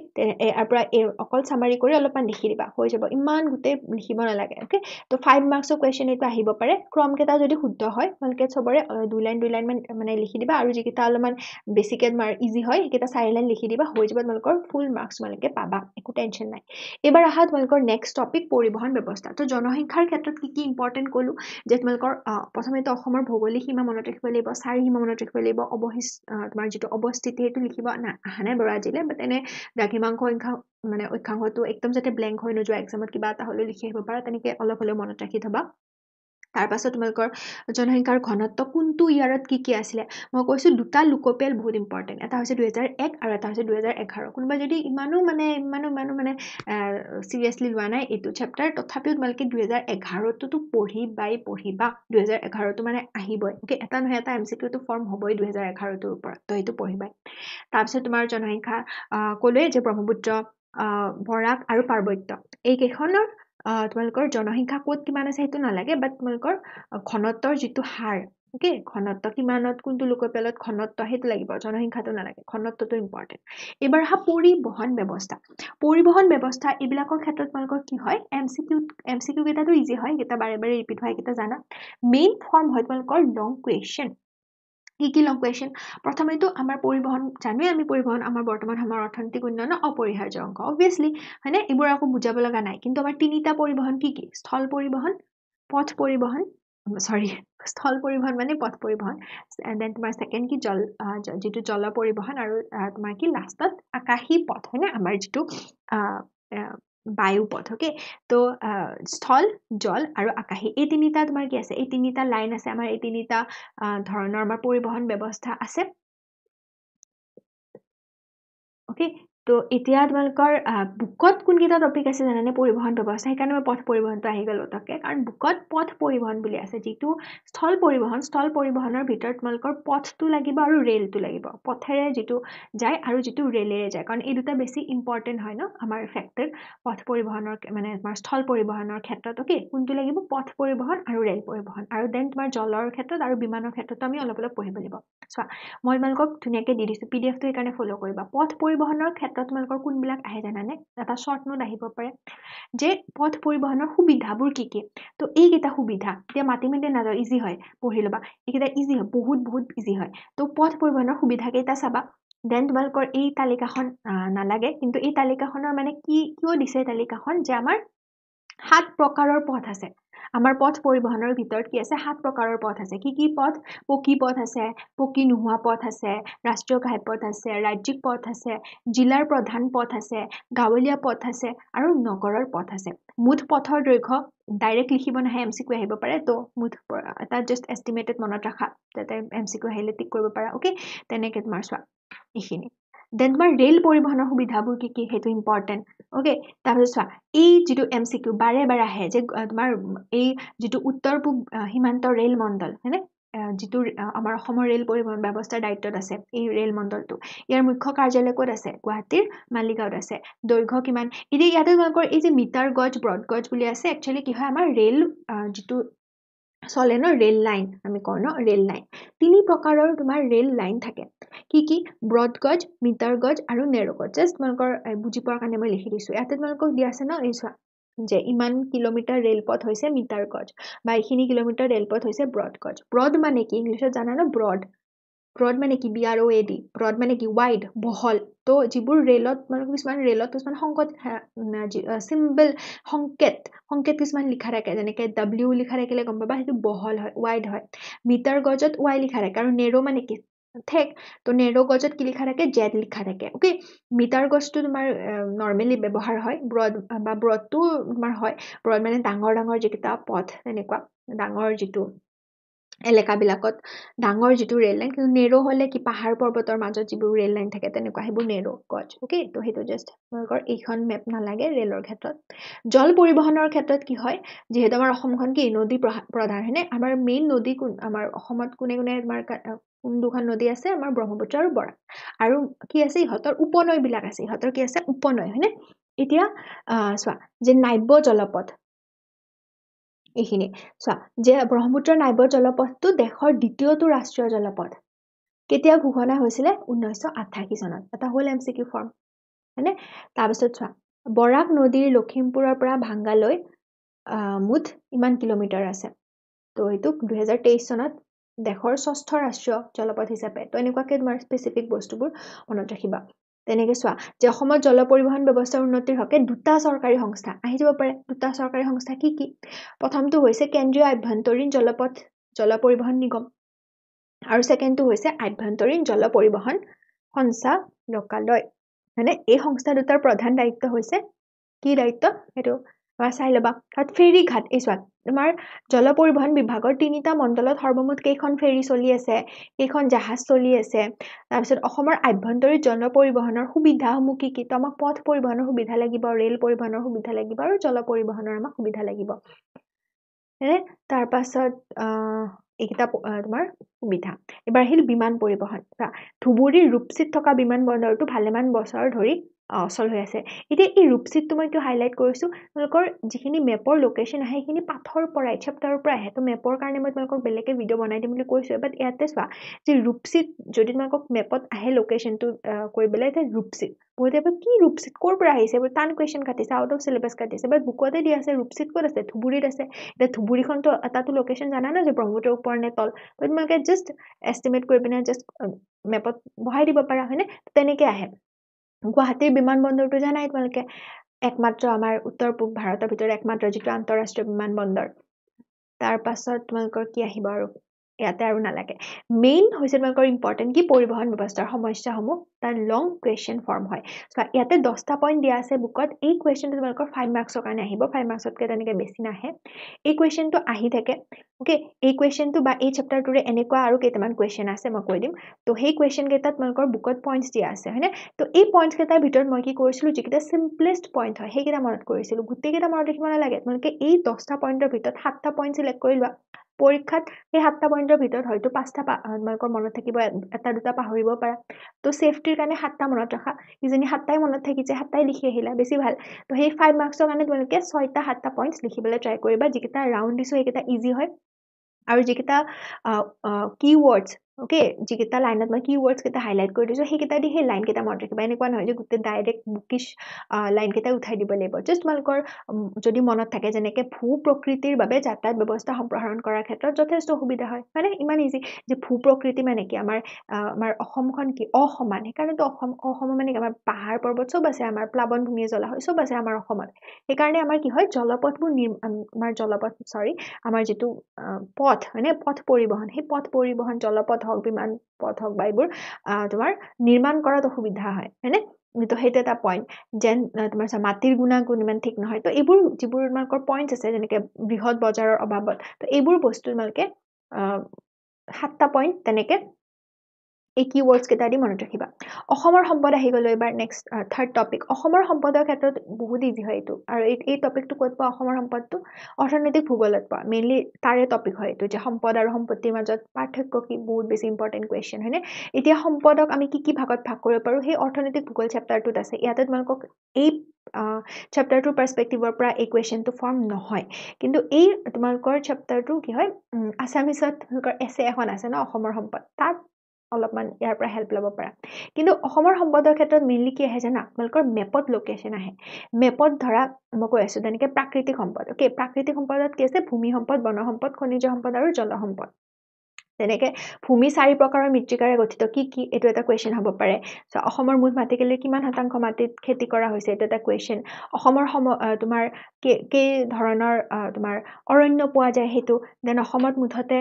ইয়াৰ পৰা অকল সামাৰি কৰি অলপমান লিখি দিবা হৈ যাব ইমান গুটে লিখিব নালাগে ওকে তো 5 মাৰ্কছৰ কোৱেশ্চন এটা আহিব পাৰে ক্ৰম কেটা যদি শুদ্ধ হয় ভালকে সবৰে দুই লাইন মানে লিখি দিবা আৰু যিকেইটা অলপমান বেছিকে তোমাৰ ইজি হয় সেইকেইটা 4 লাইন লিখি দিবা হৈ যাব তোমালোকৰ ফুল মাৰ্কছ মালকে পাবা একো টেনচন নাই এবাৰ আহা তোমালোকৰ নেক্সট টপিক পৰিবহন ব্যৱস্থা তো জনসংখ্যাৰ ক্ষেত্ৰত কি ইম্পৰ্টেন্ট কলো যে তোমালোকৰ প্ৰথমেতো অসমৰ ভৌগোলিক সীমা মনত ৰাখিব লাগিব চাৰি সীমা মনত ৰাখিব লাগিব তোমাৰ যেটো অৱস্থিতি হেতু লিখিব না আহানে বৰা আজিলে বাট এনে দ্ৰাঘিমাংক সংখ্যা মানে অক্ষাংশটো একদম যাতে ব্ল্যাঙ্ক হৈ নোযোৱা এক্সামত কিবা এটা হলে লিখি আহিব পাৰা তেনেকে অলপ হলে মনত ৰাখি থবা তাৰ পাছত তোমালোকৰ জনসংখ্যাৰ ঘনত্ব কোনটো ইয়াৰত কি আছিল মই কৈছো দুটা লোকপিয়াল বহুত ইম্পৰ্টেন্ট এটা হৈছে 2001 আৰু এটা হৈছে 2011 কোনবা যদি ইমানো মানে সিৰিয়াসলি লোৱা নাই এটো চ্যাপ্টাৰ তথাপিও তোমালকে 2011 টো পঢ়িবা 2011 টো মানে আহিবই ওকে এটা নহয় এটা এমসিকিউ টো ফৰ্ম হ'বই 2011 টোৰ ওপৰত তো এটো পঢ়িবাই তাৰ পিছত তোমাৰ জনসংখ্যা কলে যে ব্ৰহ্মপুত্ৰ বৰাক আৰু পাৰ্বত্য এই কেখনৰ তোমালোকৰ জনসংখ্যা ক'ত কিমান আছে হেতু নালাগে বাট তোমালোকৰ ঘনত্বৰ যেটো হাৰ ওকে ঘনত্ব কিমানত কোনটো লোকপিয়ালত ঘনত্ব হেতু লাগিব জনসংখ্যাটো নালাগে ঘনত্বটো ইম্পৰ্টেন্ট এবাৰ হা পৰিবহন ব্যৱস্থা এইবিলাকৰ ক্ষেত্ৰত তোমালোকৰ কি হয় এমসিকিউ কেটাটো ইজি হয় কেটা বাৰে বাৰে ৰিপিট হয় কেটা জানা মেইন ফৰ্ম হয় তোমালোকৰ লং কোৱেশ্চন কি লং কোৱেশ্চন প্ৰথমেতো আমাৰ পৰিবহন জানোই আমি পৰিবহন আমাৰ বৰ্তমান আমাৰ অৰ্থনৈতিক উন্নয়ন অপৰিহাৰ্য অংগ obviously হয়নে এবোৰ আকৌ বুজাব লগা নাই কিন্তু আমাৰ তিনিটা পৰিবহন কি স্থল পৰিবহন পথ পৰিবহন স্থল পৰিবহন মানে পথ পৰিবহন and then তোমাৰ সেকেন্ড কি জল যেটো জল পৰিবহন আৰু তোমাৰ কি লাষ্টত আকাশী পথ হয়নে আমাৰ যেটো বায়ু পথ ওকে তো স্থল জল আৰু আকাশী এই তিনিটা তোমাৰ কি আছে এই তিনিটা লাইন আছে আমাৰ এই তিনিটা ধৰণৰ আমাৰ পৰিবহন ব্যৱস্থা আছে ওকে তো এতিয়া তোমালোকৰ বুকত কোন কিটা টপিক আছে জানানে পৰিবহন ব্যৱস্থা সেইকাৰণে মই পথ পৰিবহনটো আহি গল তকে কাৰণ বুকত পথ পৰিবহন বুলি আছে যেটো স্থল পৰিবহনৰ ভিতৰত তোমালোকৰ পথটো লাগিব আৰু ৰেলটো লাগিব পথেৰে যেটো যায় আৰু যেটো ৰেলেৰে যায় কাৰণ এই দুটা বেছি ইম্পৰ্টেন্ট হয় ন আমাৰ ফেক্টৰ পথ পৰিবহনৰ মানে তোমাৰ স্থল পৰিবহনৰ ক্ষেত্ৰত ওকে কোনটো লাগিব পথ পৰিবহন আৰু ৰেল পৰিবহন আৰু দেন তোমাৰ জলৰ ক্ষেত্ৰত আৰু বিমানৰ ক্ষেত্ৰত আমি অলপ পঢ়িব লাগিব চোৱা মই তোমালোকক ধুনিয়াকে দি দিছো পিডিএফ টো এইকাৰণে ফলো কৰিবা পথ পৰিবহনৰ ক্ষেত্ৰত তোমালোকৰ কোনবিলাক আহে জানানে এটা শৰ্ট নোট আহিব পাৰে যে পথ পৰিবহনৰ সুবিধাবোৰ কি তো এইকেইটা সুবিধা এতিয়া মাটিমেন্টে নাযাও ইজি হয় পঢ়ি লবা এইকেইটা ইজি হয় বহুত ইজি হয় তো পথ পৰিবহনৰ সুবিধা কেইটা চাবা দেন তোমালোকৰ এই তালিকাখন নালাগে কিন্তু এই তালিকাখনৰ মানে কিয় দিছে তালিকাখন যে আমাৰ 7 প্ৰকাৰৰ পথ আছে আমাৰ পথ পৰিবহনৰ ভিতৰত কি আছে 7 প্ৰকাৰৰ পথ আছে কি পথ পকি পথ আছে পকি নোহোৱা পথ আছে ৰাষ্ট্ৰীয় ঘাইপথ আছে ৰাজ্যিক পথ আছে জিলাৰ প্ৰধান পথ আছে গাঁৱলীয়া পথ আছে আৰু নগৰৰ পথ আছে মুঠ পথৰ দৈৰ্ঘ্য ডাইৰেক্ট লিখিব নাহে এমসিকিউ আহিব পাৰে তো মুঠ এটা জাস্ট এস্টিমেটেড মনত ৰাখা যাতে এমসিকিউ আহিলে টিক কৰিব পাৰা ওকে তেনেকে তোমাৰ চোৱা এইখিনি দেন তোমাৰ ৰেল পৰিবহনৰ সুবিধাবোৰ কি হেতু ইম্পৰ্টেন্ট ওকে তাৰপিছত চোৱা এই যেটো এমসিকিউ বাৰে বাৰে আহে যে তোমাৰ এই যেটো উত্তৰ পূব সীমান্ত ৰেল মণ্ডল হয়নে যেটো আমাৰ অসমৰ ৰেল পৰিবহন ব্যৱস্থাৰ দায়িত্বত আছে এই ৰেল মণ্ডলটো ইয়াৰ মুখ্য কাৰ্যালয় ক'ত আছে গুৱাহাটীৰ মালিগাঁৱত আছে দৈৰ্ঘ্য কিমান এতিয়া ইয়াতে তোমালোকৰ এই যে মিটাৰ গজ ব্ৰড গজ বুলি আছে একচুয়ালি কি হয় আমাৰ ৰেল যেটো চলে ন ৰেল লাইন আমি কওঁ ন ৰেল লাইন তিনি প্ৰকাৰৰ তোমাৰ ৰেল লাইন থাকে কি ব্ৰড গজ মিটাৰ গজ আৰু নেৰো গজ জাস্ট তোমালোকৰ বুজি পোৱাৰ কাৰণে মই লিখি দিছো ইয়াতে তোমালোকক দিয়া আছে ন এই চোৱা যে ইমান কিলোমিটাৰ ৰেলপথ হৈছে মিটাৰ গজ বা ইখিনি কিলোমিটাৰ ৰেলপথ হৈছে ব্ৰড গজ ব্ৰড মানে কি ইংলিশত জানা ন ব্ৰড মানে কি BROAD ব্ৰড মানে কি ওয়াইড বহল তো যিবোৰ ৰেলত মানে কিছুমান ৰেলত কিছুমান সংকেত সিম্বল সংকেত কিছুমান লিখা থাকে যেনেকৈ W লিখা থাকিলে গম পাবা সেইটো বহল হয় ওয়াইড হয় মিটাৰ গজত Y লিখা থাকে আৰু নেৰো মানে কি ঠেক তো নেৰো গজত কি লিখা থাকে Z লিখা থাকে ওকে মিটাৰ গজটো তোমাৰ নৰমালি ব্যৱহাৰ হয় ব্ৰড বা ব্ৰডটো তোমাৰ হয় ব্ৰড মানে ডাঙৰ যেটা পথ তেনেকুৱা ডাঙৰ যেটো এলেকাবিলাকত ডাঙৰ যেটো ৰেল লাইন কিন্তু নেৰো হলে কি পাহাৰ পৰ্বতৰ মাজত যিবোৰ ৰেল লাইন থাকে তেনেকুৱা হেবোৰ নেৰো গজ ওকে তো হেতু জাস্ট তোমালোকৰ এইখন মেপ নালাগে ৰেলৰ ক্ষেত্ৰত জল পৰিবহনৰ ক্ষেত্ৰত কি হয় যেহেতু আমাৰ অসমখন কি নদী প্ৰধান হয়নে আমাৰ মেইন নদী কোন আমাৰ অসমত কোনে আমাৰ কোন দুখন নদী আছে আমাৰ ব্ৰহ্মপুত্ৰ আৰু বৰাক আৰু কি আছে ইহতৰ উপনৈ বিলাক আছে ইহতৰ কি আছে উপনৈ হয়নে এতিয়া চোৱা যে নাব্য জলপথ এইখিনি চোৱা যে ব্ৰহ্মপুত্ৰ নাব্য জলপথটো দেশৰ দ্বিতীয়টো ৰাষ্ট্ৰীয় জলপথ কেতিয়া ঘোষণা হৈছিলে 1988 চনত এটা হল এমসিকিউ ফৰ্ম হয়নে তাৰপিছত চোৱা বৰাক নদীৰ লখিমপুৰৰ পৰা ভাঙ্গালৈ মুঠ ইমান কিলোমিটাৰ আছে তো এইটো 2023 চনত দেশৰ ষষ্ঠ ৰাষ্ট্ৰীয় জলপথ হিচাপে তো এনেকুৱাকৈ তোমাৰ স্পেচিফিক বস্তুবোৰ মনত ৰাখিবা তেনেকৈ চোৱা যে অসমত জল পৰিবহণ ব্যৱস্থাৰ উন্নতিৰ হকে দুটা চৰকাৰী সংস্থা আহি যাব পাৰে দুটা চৰকাৰী সংস্থা কি কি প্ৰথমটো হৈছে কেন্দ্ৰীয় আভ্যন্তৰীণ জল পৰিবহণ নিগম আৰু সেকেন্ডটো হৈছে আভ্যন্তৰীণ জল পৰিবহণ সঞ্চালকালয় মানে এই সংস্থা দুটাৰ প্ৰধান দায়িত্ব হৈছে কি দায়িত্ব সেইটো চাই ল'বা তাত ফেৰী ঘাট এই চোৱা তোমাৰ জল পৰিবহণ বিভাগৰ তিনিটা মণ্ডলত সৰ্বমুঠ কেইখন ফেৰী চলি আছে কেইখন জাহাজ চলি আছে তাৰপিছত অসমৰ আভ্যন্তৰীণ জল পৰিবহণৰ সুবিধাসমূহ কি কি আমাক পথ পৰিবহণৰ সুবিধা লাগিব ৰেল পৰিবহণৰ সুবিধা লাগিব আৰু জল পৰিবহণৰ আমাক সুবিধা লাগিব তাৰ পাছত এইকেইটা তোমাৰ সুবিধা এবাৰ আহিল বিমান পৰিবহণ ধুবুৰীৰ ৰূপসীত থকা বিমান বন্দৰটো ভালেমান বছৰ ধৰি অচল হৈ আছে এতিয়া এই ৰূপসীতটো মই কিয় হাইলাইট কৰিছো তোমালোকৰ যিখিনি মেপৰ লোকেশন আহে সেইখিনি পাথৰ পৰা চেপ্টাৰৰ পৰা আহে তো মেপৰ কাৰণে মই তোমালোকক বেলেগে ভিডিও বনাই দিম বুলি কৈছো বাট ইয়াতে চোৱা যে ৰূপসীত যদি তোমালোকক মেপত আহে লোকেশনটো কৰিবলৈ এটা ৰূপসীত বহুতে কি ৰূপসীত ক'ৰ পৰা আহিছে টান কুৱেশ্যন কাটিছে আউট অফ সিলেবাস কাটিছে বাট বুকতে দিয়া আছে ৰূপসীত ক'ত আছে ধুবুৰীত আছে এতিয়া ধুবুৰীখনটো এটাটো লোকেশন জানা না যে ব্ৰহ্মপুত্ৰৰ ওপৰ নে তল তোমালোকে জাষ্ট এষ্টিমেট কৰি পিনে জাষ্ট মেপত বহাই দিব পাৰা হয়নে তেনেকৈ আহে গুৱাহাটীৰ বিমানবন্দৰটো জানাই তোমালোকে একমাত্ৰ আমাৰ উত্তৰ পূব ভাৰতৰ ভিতৰত একমাত্ৰ যিটো আন্তঃৰাষ্ট্ৰীয় বিমানবন্দৰ তাৰ পাছত তোমালোকৰ কি আহিব আৰু ইয়াতে আৰু নালাগে মেইন হৈছে তোমালোকৰ ইম্পৰ্টেণ্ট কি পৰিবহণ ব্যৱস্থাৰ সমস্যাসমূহ তাৰ লং কুৱেশ্যন ফৰ্ম হয় ইয়াতে 10টা পইণ্ট দিয়া আছে বুকত এই কুৱেশ্যনটো তোমালোকৰ 5 মাৰ্কছৰ কাৰণে আহিব 5 মাৰ্কছতকৈ তেনেকৈ বেছি নাহে এই কুৱেশ্যনটো আহি থাকে ওকে এই কুৱেশ্যনটো বা এই চেপ্টাৰটোৰে এনেকুৱা আৰু কেইটামান কুৱেশ্যন আছে মই কৈ দিম তো সেই কুৱেশ্যন কেইটাত তোমালোকৰ বুকত পইণ্টছ দিয়া আছে হয়নে তো এই পইণ্টছ কেইটাৰ ভিতৰত মই কি কৰিছিলোঁ যিকেইটা চিম্পলেষ্ট পইণ্ট হয় সেইকেইটা মনত কৰিছিলোঁ গোটেইকেইটা মনত ৰাখিব নালাগে তোমালোকে এই 10টা পইণ্টৰ ভিতৰত 7টা পইণ্ট চিলেক্ট কৰি লোৱা পৰীক্ষাত সেই 7টা পইণ্টৰ ভিতৰত হয়তো 5টা তোমালোকৰ মনত থাকিব এটা দুটা পাহৰিব পাৰা তো সেফটিৰ কাৰণে 7টা মনত ৰাখা ইজনী 7টাই মনত থাকিছে 7টাই লিখি আহিলা বেছি ভাল তো সেই 5 মাৰ্কছৰ কাৰণে তোমালোকে 6টা 7টা পইণ্টছ লিখিবলৈ ট্ৰাই কৰিবা যিকেইটা ৰাউণ্ড দিছো সেইকেইটা ইজি হয় আৰু যিকেইটা কিৱৰ্ডছ ওকে যিকেইটা লাইনত মই কিৱৰ্ডছ কেইটা হাইলাইট কৰি দিছো সেইকেইটা দি সেই লাইন কেইটা মনত ৰাখিবা এনেকুৱা নহয় যে গোটেই ডাইৰেক্ট বুকিশ লাইন কেইটা উঠাই দিব লাগিব জাষ্ট তোমালোকৰ যদি মনত থাকে যেনেকে ভূ প্ৰকৃতিৰ বাবে যাতায়াত ব্যৱস্থা সম্প্ৰসাৰণ কৰাৰ ক্ষেত্ৰত যথেষ্ট সুবিধা হয় মানে ইমান ইজি যে ভূ প্ৰকৃতি মানে কি আমাৰ অসমখন কি অসমান সেইকাৰণেতো অসম মানে কি আমাৰ পাহাৰ পৰ্বত চব আছে আমাৰ প্লাৱন ভূমিয়ে জ্বলা হয় চব আছে আমাৰ অসমত সেইকাৰণে আমাৰ কি হয় জলপথবোৰ আমাৰ যিটো পথ মানে পথ পৰিবহণ সেই পথ পৰিবহণ জলপথ হওক বিমান পথ হওক বা এইবোৰ তোমাৰ নিৰ্মাণ কৰাত অসুবিধা হয় হয়নে তো সেইটো এটা পইণ্ট যেন তোমাৰ মাটিৰ গুণাগুণ ইমান ঠিক নহয় তো এইবোৰ যিবোৰ তোমালোকৰ পইণ্টছ আছে যেনেকৈ বৃহৎ বজাৰৰ অভাৱত তো এইবোৰ বস্তু তোমালোকে 7টা পইণ্ট তেনেকৈ এই কিৱৰ্ডছ কেইটা দি মনত ৰাখিবা অসমৰ সম্পদ আহি গ'লো এবাৰ নেক্সট থাৰ্ড টপিক অসমৰ সম্পদৰ ক্ষেত্ৰত বহুত ইজি হয় এইটো আৰু এই টপিকটো ক'ত পোৱা অসমৰ সম্পদটো অৰ্থনৈতিক ভূগোলত পোৱা মেইনলি তাৰে টপিক হয় এইটো যে সম্পদ আৰু সম্পত্তিৰ মাজত পাৰ্থক্য কি বহুত বেছি ইম্পৰ্টেণ্ট কুৱেশ্যন হয়নে এতিয়া সম্পদক আমি কি ভাগত ভাগ কৰিব পাৰোঁ সেই অৰ্থনৈতিক ভূগোল চেপ্টাৰটোত আছে ইয়াতে তোমালোকক এই চেপ্টাৰটোৰ পাৰ্সপেক্টিভৰ পৰা এই কুৱেশ্যনটো ফৰ্ম নহয় কিন্তু এই তোমালোকৰ চেপ্টাৰটো কি হয় আছামিছত তোমালোকৰ এছে এখন আছে ন অসমৰ সম্পদ তাত অলপমান ইয়াৰ পৰা হেল্প ল'ব পাৰা কিন্তু অসমৰ সম্পদৰ ক্ষেত্ৰত মেইনলি কি আহে জানা তোমালোকৰ মেপত লোকেশ্যন আহে মেপত ধৰা মই কৈ আছো তেনেকৈ প্ৰাকৃতিক সম্পদ ওকে প্ৰাকৃতিক সম্পদত কি আছে ভূমি সম্পদ বন সম্পদ খনিজ সম্পদ আৰু জল সম্পদ তেনেকৈ ভূমি 4 প্ৰকাৰৰ মৃত্তিকাৰে গঠিত কি এইটো এটা কুৱেশ্যন হ'ব পাৰে অসমৰ মুঠ মাটিকালিৰ কিমান শতাংশ মাটিত খেতি কৰা হৈছে এইটো এটা কুৱেশ্যন অসমৰ তোমাৰ কেই ধৰণৰ তোমাৰ অৰণ্য পোৱা যায় সেইটো দেন অসমত মুঠতে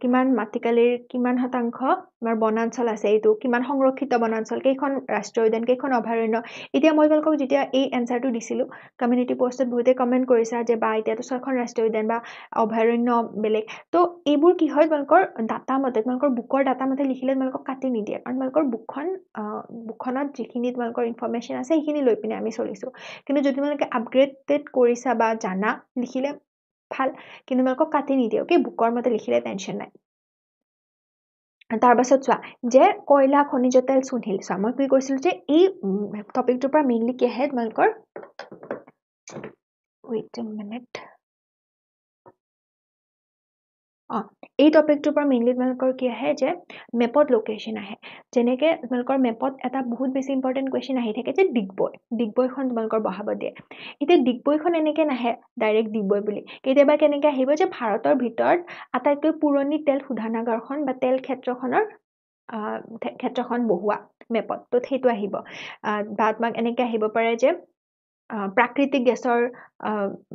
কিমান মাটিকালিৰ কিমান শতাংশ তোমাৰ বনাঞ্চল আছে এইটো কিমান সংৰক্ষিত বনাঞ্চল কেইখন ৰাষ্ট্ৰীয় উদ্যান কেইখন অভয়াৰণ্য এতিয়া মই তোমালোকক যেতিয়া এই এনসাৰটো দিছিলো কমিউনিটি পোষ্টত বহুতে কমেন্ট কৰিছা যে বা এতিয়াতো 6খন ৰাষ্ট্ৰীয় উদ্যান বা অভয়াৰণ্য বেলেগ তো এইবোৰ কি হয় তোমালোকৰ ডাটা মতে তোমালোকৰ বুকৰ ডাটা মতে লিখিলে তোমালোকক কাটি নিদিয়ে কাৰণ তোমালোকৰ বুকখনত যিখিনি তোমালোকৰ ইনফৰমেশ্যন আছে সেইখিনি লৈ পিনে আমি চলিছো কিন্তু যদি তোমালোকে আপগ্ৰেডেড কৰিছা বা জানা লিখিলে ভাল কিন্তু তোমালোকক কাটি নিদিয়ে ওকে বুকৰ মতে লিখিলে টেনশ্যন নাই তাৰ পাছত চোৱা যে কয়লা খনিজ তেল চুনশিল চোৱা মই কি কৈছিলো যে এই টপিকটোৰ পৰা মেইনলি কি আহে তোমালোকৰ ৱেইট এ মিনিট এই টপিকটোৰ পৰা মেইনলি তোমালোকৰ কি আহে যে মেপত লোকেশ্যন আহে যেনেকৈ তোমালোকৰ মেপত এটা বহুত বেছি ইম্পৰ্টেণ্ট কুৱেশ্যন আহি থাকে যে ডিগবৈখন তোমালোকৰ বহাব দিয়ে এতিয়া ডিগবৈখন এনেকৈ নাহে ডাইৰেক্ট ডিগবৈ বুলি কেতিয়াবা কেনেকৈ আহিব যে ভাৰতৰ ভিতৰত আটাইতকৈ পুৰণি তেল শোধনাগাৰখন বা তেল ক্ষেত্ৰখন বহোৱা মেপত তো সেইটো আহিব বা তোমাক এনেকৈ আহিব পাৰে যে প্ৰাকৃতিক গেছৰ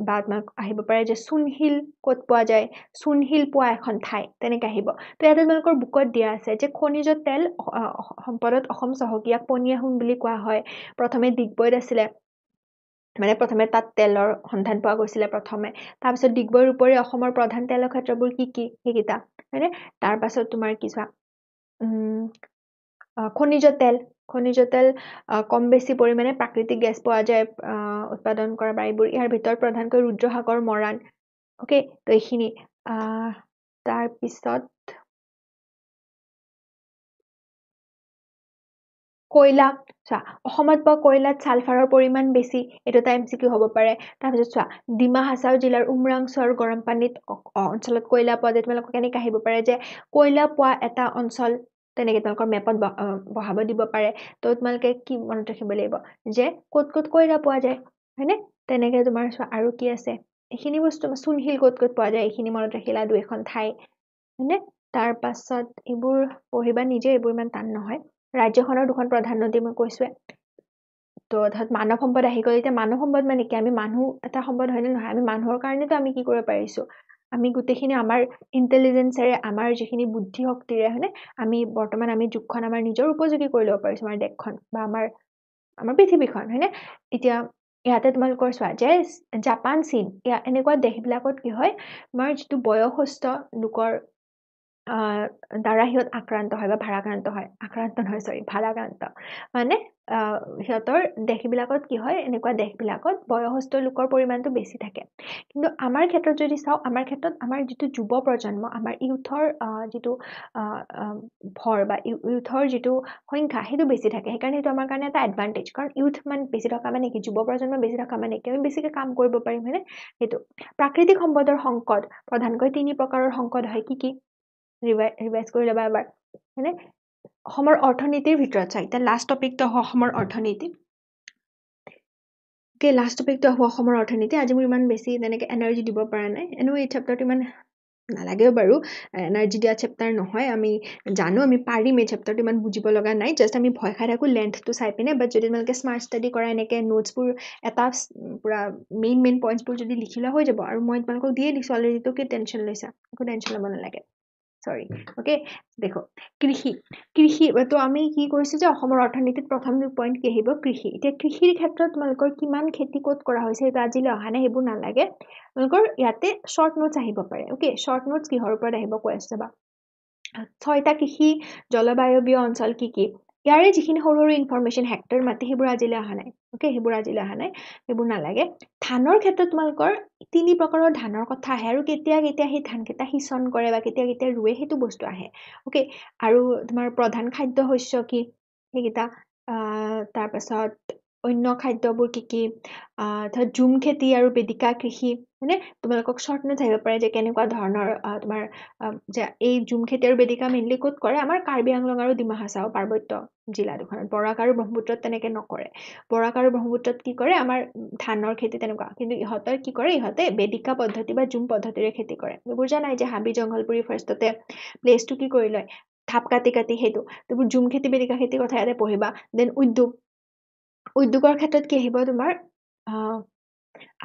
বা তোমাক আহিব পাৰে যে চূণশিল ক'ত পোৱা যায় চূণশিল পোৱা এখন ঠাই তেনেকৈ আহিব তো ইয়াতে তোমালোকৰ বুকত দিয়া আছে যে খনিজ তেল সম্পদত অসম চহকী ইয়াক পনীয়া সোণ বুলি কোৱা হয় প্ৰথমে ডিগবৈত আছিলে মানে প্ৰথমে তাত তেলৰ সন্ধান পোৱা গৈছিলে প্ৰথমে তাৰপিছত ডিগবৈৰ উপৰি অসমৰ প্ৰধান তেলৰ ক্ষেত্ৰবোৰ কি সেইকেইটা হয়নে তাৰ পাছত তোমাৰ কি চোৱা খনিজ তেল কম বেছি পৰিমাণে প্ৰাকৃতিক গেছ পোৱা যায় উৎপাদন কৰা বা এইবোৰ ইয়াৰ ভিতৰত প্ৰধানকৈ ৰুদ্ৰসাগৰ মৰাণ ওকে তো এইখিনি তাৰপিছত কয়লা চোৱা অসমত পোৱা কয়লাত ছালফাৰৰ পৰিমাণ বেছি এইটো এটা MCQ হ'ব পাৰে তাৰপিছত চোৱা ডিমা হাছাও জিলাৰ উমৰাংছু আৰু গৰম পানীত অঞ্চলত কয়লা পোৱা যায় তোমালোকক কেনেকৈ আহিব পাৰে যে কয়লা পোৱা এটা অঞ্চল তেনেকৈ তোমালোকৰ মেপত বহাব দিব পাৰে তো তোমালোকে কি মনত ৰাখিব লাগিব যে ক'ত কয়লা পোৱা যায় হয়নে তেনেকৈ তোমাৰ চোৱা আৰু কি আছে এইখিনি বস্তু চূণশিল ক'ত পোৱা যায় এইখিনি মনত ৰাখিলা দুই এখন ঠাই হয়নে তাৰ পাছত এইবোৰ পঢ়িবা নিজে এইবোৰ ইমান টান নহয় ৰাজ্যখনৰ দুখন প্ৰধান নদী মই কৈছোৱে তো অৰ্থাৎ মানৱ সম্পদ আহি গ'ল এতিয়া মানৱ সম্পদ মানে কি আমি মানুহ এটা সম্পদ হয়নে নহয় আমি মানুহৰ কাৰণেতো আমি কি কৰিব পাৰিছো আমি গোটেইখিনি আমাৰ ইণ্টেলিজেন্সেৰে আমাৰ যিখিনি বুদ্ধি শক্তিৰে হয়নে আমি বৰ্তমান আমি যুগখন আমাৰ নিজৰ উপযোগী কৰি ল'ব পাৰিছো আমাৰ দেশখন বা আমাৰ পৃথিৱীখন হয়নে এতিয়া ইয়াতে তোমালোকৰ চোৱা যে জাপান চীন এনেকুৱা দেশবিলাকত কি হয় আমাৰ যিটো বয়সস্থ লোকৰ দ্বাৰা সিহঁত আক্ৰান্ত হয় বা ভাৰাক্ৰান্ত মানে সিহঁতৰ দেশবিলাকত কি হয় এনেকুৱা দেশবিলাকত বয়সস্থ লোকৰ পৰিমাণটো বেছি থাকে কিন্তু আমাৰ ক্ষেত্ৰত যদি চাওঁ আমাৰ ক্ষেত্ৰত আমাৰ যিটো যুৱ প্ৰজন্ম আমাৰ ইউথৰ যিটো ভৰ বা ইউথৰ যিটো সংখ্যা সেইটো বেছি থাকে সেইকাৰণে সেইটো আমাৰ কাৰণে এটা এডভান্টেজ কাৰণ ইউথ মানে বেছি থকা মানে কি যুৱ প্ৰজন্ম বেছি থকা মানে কি আমি বেছিকৈ কাম কৰিব পাৰিম হয়নে সেইটো প্ৰাকৃতিক সম্পদৰ সংকট প্ৰধানকৈ 3 প্ৰকাৰৰ সংকট হয় কি ৰিভাইজ কৰি ল'বা এবাৰ হয়নে অসমৰ অৰ্থনীতিৰ ভিতৰত চাই এতিয়া লাষ্ট টপিকটো অসমৰ অৰ্থনীতি লাষ্ট টপিকটো অসমৰ অৰ্থনীতি আজি মোৰ ইমান বেছি তেনেকৈ এনাৰ্জি দিব পৰা নাই এনেও এই চেপ্টাৰটো ইমান নালাগেও বাৰু এনাৰ্জি দিয়া চেপ্টাৰ নহয় আমি জানো আমি পাৰিম এই চেপ্টাৰটো ইমান বুজিব লগা নাই জাষ্ট আমি ভয় খাই থাকোঁ লেন্থটো চাই পিনে বাট যদি তোমালোকে স্মাৰ্ট ষ্টাডি কৰা এনেকৈ নোটছবোৰ এটা পুৰা মেইন পইণ্টছবোৰ যদি লিখি লোৱা হৈ যাব আৰু মই তোমালোকক দিয়ে দিছোঁ অলৰেডিটো কি টেনশ্যন লৈছা একো টেনশ্যন ল'ব নালাগে সৰি ওকে দেখো কৃষি তো আমি কি কৰিছো যে অসমৰ অৰ্থনীতিত প্ৰথম পইণ্ট কি আহিব কৃষি এতিয়া কৃষিৰ ক্ষেত্ৰত তোমালোকৰ কিমান খেতি ক'ত কৰা হৈছে সেইটো আজিলৈ অহা নাই সেইবোৰ নালাগে তোমালোকৰ ইয়াতে শ্বৰ্ট নোটছ আহিব পাৰে ওকে শ্বৰ্ট নোটছ কিহৰ ওপৰত আহিব কৈ আছো বা 6টা কৃষি জলবায়ুবীয় অঞ্চল কি ইয়াৰে যিখিনি সৰু সৰু ইনফৰমেশ্যন হেক্টৰ মাটি সেইবোৰ আজিলৈ অহা নাই ওকে সেইবোৰ আজিলৈ অহা নাই সেইবোৰ নালাগে ধানৰ ক্ষেত্ৰত তোমালোকৰ 3 প্ৰকাৰৰ ধানৰ কথা আহে আৰু কেতিয়া সেই ধানকেইটা সিঁচন কৰে বা কেতিয়া ৰুৱে সেইটো বস্তু আহে ওকে আৰু তোমাৰ প্ৰধান খাদ্য শস্য কি সেইকেইটা তাৰপাছত অন্য খাদ্যবোৰ কি ধৰ ঝুম খেতি আৰু বেদিকা কৃষি মানে তোমালোকক শ্বৰ্ট নোটছ আহিব পাৰে যে কেনেকুৱা ধৰণৰ তোমাৰ যে এই ঝুম খেতি আৰু বেদিকা মেইনলি ক'ত কৰে আমাৰ কাৰ্বি আংলং আৰু ডিমা হাছাও পাৰ্বত্য জিলা দুখনত বৰাক আৰু ব্ৰহ্মপুত্ৰত তেনেকৈ নকৰে বৰাক আৰু ব্ৰহ্মপুত্ৰত কি কৰে আমাৰ ধানৰ খেতি তেনেকুৱা কিন্তু ইহঁতৰ কি কৰে ইহঁতে বেদিকা পদ্ধতি বা ঝুম পদ্ধতিৰে খেতি কৰে এইবোৰ জানাই যে হাবি জংঘলপুৰি ফাৰ্ষ্টতে প্লেচটো কি কৰি লয় ধাপ কাটি সেইটো এইবোৰ ঝুম খেতি বেদিকা খেতিৰ কথা ইয়াতে পঢ়িবা দেন উদ্যোগৰ ক্ষেত্ৰত কি আহিব তোমাৰ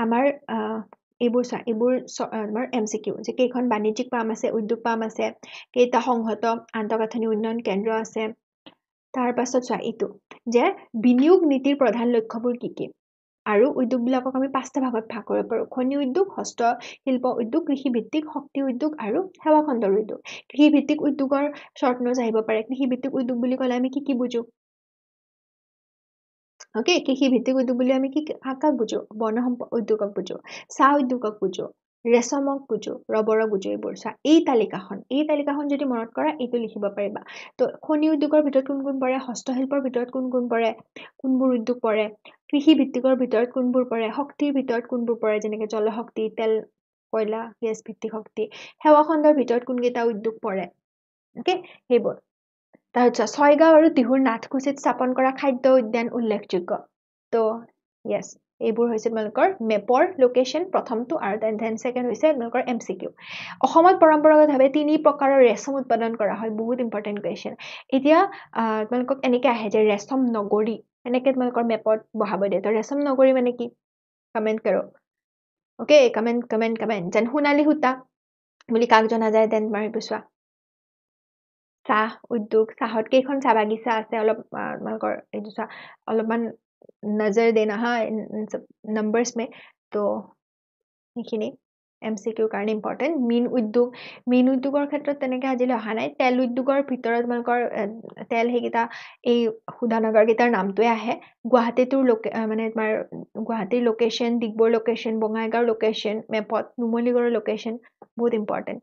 আমাৰ এইবোৰ আমাৰ MCQ যে কেইখন বাণিজ্যিক পাম আছে উদ্যোগ পাম আছে কেইটা সংহত আন্তঃগাঁথনি উন্নয়ন কেন্দ্ৰ আছে তাৰ পাছত চোৱা এইটো যে বিনিয়োগ নীতিৰ প্ৰধান লক্ষ্যবোৰ কি আৰু উদ্যোগবিলাকক আমি 5টা ভাগত ভাগ কৰিব পাৰোঁ খনি উদ্যোগ হস্তশিল্প উদ্যোগ কৃষিভিত্তিক শক্তি উদ্যোগ আৰু সেৱা খণ্ডৰ উদ্যোগ কৃষিভিত্তিক উদ্যোগৰ শ্বৰ্ট নোটছ আহিব পাৰে কৃষিভিত্তিক উদ্যোগ বুলি ক'লে আমি কি বুজো ওকে কৃষিভিত্তিক উদ্যোগ বুলি আমি কাক বুজো বন সম্পদ উদ্যোগক বুজো চাহ উদ্যোগক বুজো ৰেচমক বুজো ৰবৰক বুজো এইবোৰ চা এই তালিকাখন যদি মনত কৰা এইটো লিখিব পাৰিবা তো খনি উদ্যোগৰ ভিতৰত কোন পৰে হস্তশিল্পৰ ভিতৰত কোন পৰে কোনবোৰ উদ্যোগ পৰে কৃষিভিত্তিকৰ ভিতৰত কোনবোৰ পৰে শক্তিৰ ভিতৰত কোনবোৰ পৰে যেনেকৈ জলশক্তি তেল কয়লা গেছ ভিত্তিক শক্তি সেৱা খণ্ডৰ ভিতৰত কোনকেইটা উদ্যোগ পৰে ওকে সেইবোৰ তাৰপিছত ছয়গাঁও আৰু তিহুৰ নাথকুছিত স্থাপন কৰা খাদ্য উদ্যান উল্লেখযোগ্য তো য়েছ এইবোৰ হৈছে তোমালোকৰ মেপৰ লোকেশ্যন প্ৰথমটো আৰু দেন সেকেন্ড হৈছে তোমালোকৰ এমচিকিউ অসমত পৰম্পৰাগতভাৱে তিনি প্ৰকাৰৰ ৰেচম উৎপাদন কৰা হয় বহুত ইম্পৰ্টেণ্ট কুৱেশ্যন এতিয়া তোমালোকক এনেকৈ আহে যে ৰেচম নগৰী এনেকৈ তোমালোকৰ মেপত বহাব দিয়ে তো ৰেচম নগৰী মানে কি কমেণ্ট কৰক ওকে কমেণ্ট যেন সোণালী সূতা বুলি কাক জনা যায় দেন মাৰিব চোৱা চাহ উদ্যোগ চাহত কেইখন চাহ বাগিচা আছে অলপ তোমালোকৰ এইটো চোৱা অলপমান নজৰ দেনা হা নম্বৰ্স মে তো সেইখিনি এমচিকিউৰ কাৰণে ইম্পৰ্টেণ্ট মীন উদ্যোগৰ ক্ষেত্ৰত তেনেকৈ আজিলৈ অহা নাই তেল উদ্যোগৰ ভিতৰত তোমালোকৰ তেল সেইকেইটা এই শোধানাগাৰকেইটাৰ নামটোৱে আহে গুৱাহাটীটোৰ মানে তোমাৰ গুৱাহাটীৰ লোকেশ্যন ডিগবৈ লোকেশ্যন বঙাইগাঁৱৰ লোকেশ্যন মেপত নুমলীগড়ৰ লোকেশ্যন বহুত ইম্পৰ্টেণ্ট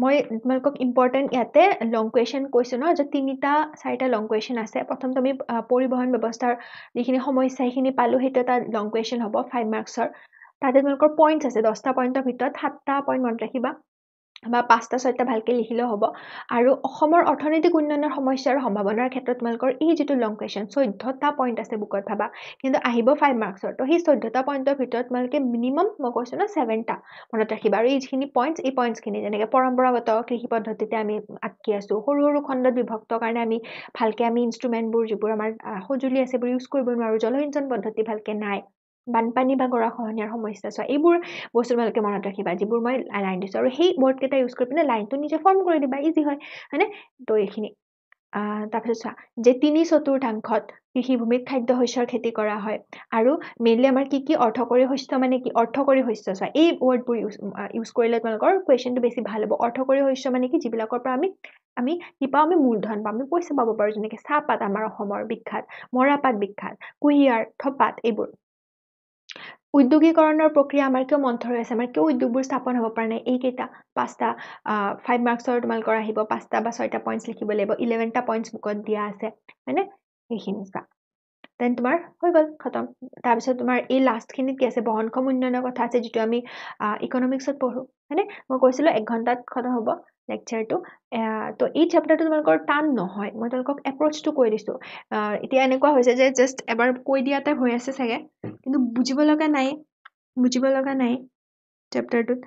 মই তোমালোকক ইম্পৰ্টেণ্ট ইয়াতে লং কুৱেশ্যন কৈছোঁ ন যে 3-4টা লং কুৱেশ্যন আছে প্ৰথমটো আমি পৰিবহণ ব্যৱস্থাৰ যিখিনি সমস্যা সেইখিনি পালোঁ সেইটো এটা লং কুৱেশ্যন হ'ব 5 মাৰ্কছৰ তাতে তোমালোকৰ পইণ্টছ আছে 10টা পইণ্টৰ ভিতৰত 7টা পইণ্ট মনত ৰাখিবা বা 5টা 6টা ভালকৈ লিখিলেও হ'ব আৰু অসমৰ অৰ্থনৈতিক উন্নয়নৰ সমস্যা আৰু সম্ভাৱনাৰ ক্ষেত্ৰত তোমালোকৰ এই যিটো লং কুৱেশ্যন 14টা পইণ্ট আছে বুকত ভাবা কিন্তু আহিব 5 মাৰ্কছৰ তো সেই 14টা পইণ্টৰ ভিতৰত তোমালোকে মিনিমাম মই কৈছোঁ ন 7টা মনত ৰাখিবা আৰু এইখিনি পইণ্টছ এই পইণ্টছখিনি যেনেকৈ পৰম্পৰাগত কৃষি পদ্ধতিতে আমি আটকি আছোঁ সৰু সৰু খণ্ডত বিভক্ত কাৰণে আমি ভালকৈ আমি ইনষ্ট্ৰুমেণ্টবোৰ যিবোৰ আমাৰ সঁজুলি আছে সেইবোৰ ইউজ কৰিব নোৱাৰোঁ জলসিঞ্চন পদ্ধতি ভালকৈ নাই বানপানী বা গৰাখহনীয়াৰ সমস্যা চোৱা এইবোৰ বস্তু তোমালোকে মনত ৰাখিবা যিবোৰ মই লাইন দিছোঁ আৰু সেই বৰ্ডকেইটা ইউজ কৰি পিনে লাইনটো নিজে ফৰ্ম কৰি দিবা ইজি হয় হয়নে তো এইখিনি তাৰপিছত চোৱা যে 3/4 কৃষিভূমিত খাদ্য শস্যৰ খেতি কৰা হয় আৰু মেইনলি আমাৰ কি অৰ্থকৰী শস্য মানে কি অৰ্থকৰী শস্য চোৱা এই ৱৰ্ডবোৰ ইউজ কৰিলে তোমালোকৰ কুৱেশ্যনটো বেছি ভাল হ'ব অৰ্থকৰী শস্য মানে কি যিবিলাকৰ পৰা আমি কি পাওঁ আমি মূলধন পাওঁ আমি পইচা পাব পাৰোঁ যেনেকৈ চাহপাত আমাৰ অসমৰ বিখ্যাত মৰাপাট বিখ্যাত কুঁহিয়াৰ থপাত এইবোৰ উদ্যোগীকৰণৰ প্ৰক্ৰিয়া আমাৰ কিয় মন্থৰ হৈ আছে আমাৰ কিয় উদ্যোগবোৰ স্থাপন হ'ব পৰা নাই এইকেইটা 5টা 5 মাৰ্কছৰ তোমালোকৰ আহিব 5টা বা 6টা পইণ্টছ লিখিব লাগিব 11টা পইণ্টছ বুকত দিয়া আছে হয়নে সেইখিনি চোৱা দেন তোমাৰ হৈ গ'ল খতম তাৰপিছত তোমাৰ এই লাষ্টখিনিত কি আছে বহনক্ষম উন্নয়নৰ কথা আছে যিটো আমি ইকনমিক্সত পঢ়োঁ হয়নে মই কৈছিলোঁ 1 ঘণ্টাত খতম হ'ব লেকচাৰটো তো এই চেপ্টাৰটো তোমালোকৰ টান নহয় মই তোমালোকক এপ্ৰ'চটো কৈ দিছোঁ এতিয়া এনেকুৱা হৈছে যে জাষ্ট এবাৰ কৈ দিয়া টাইপ হৈ আছে চাগে কিন্তু বুজিব লগা নাই চেপ্টাৰটোত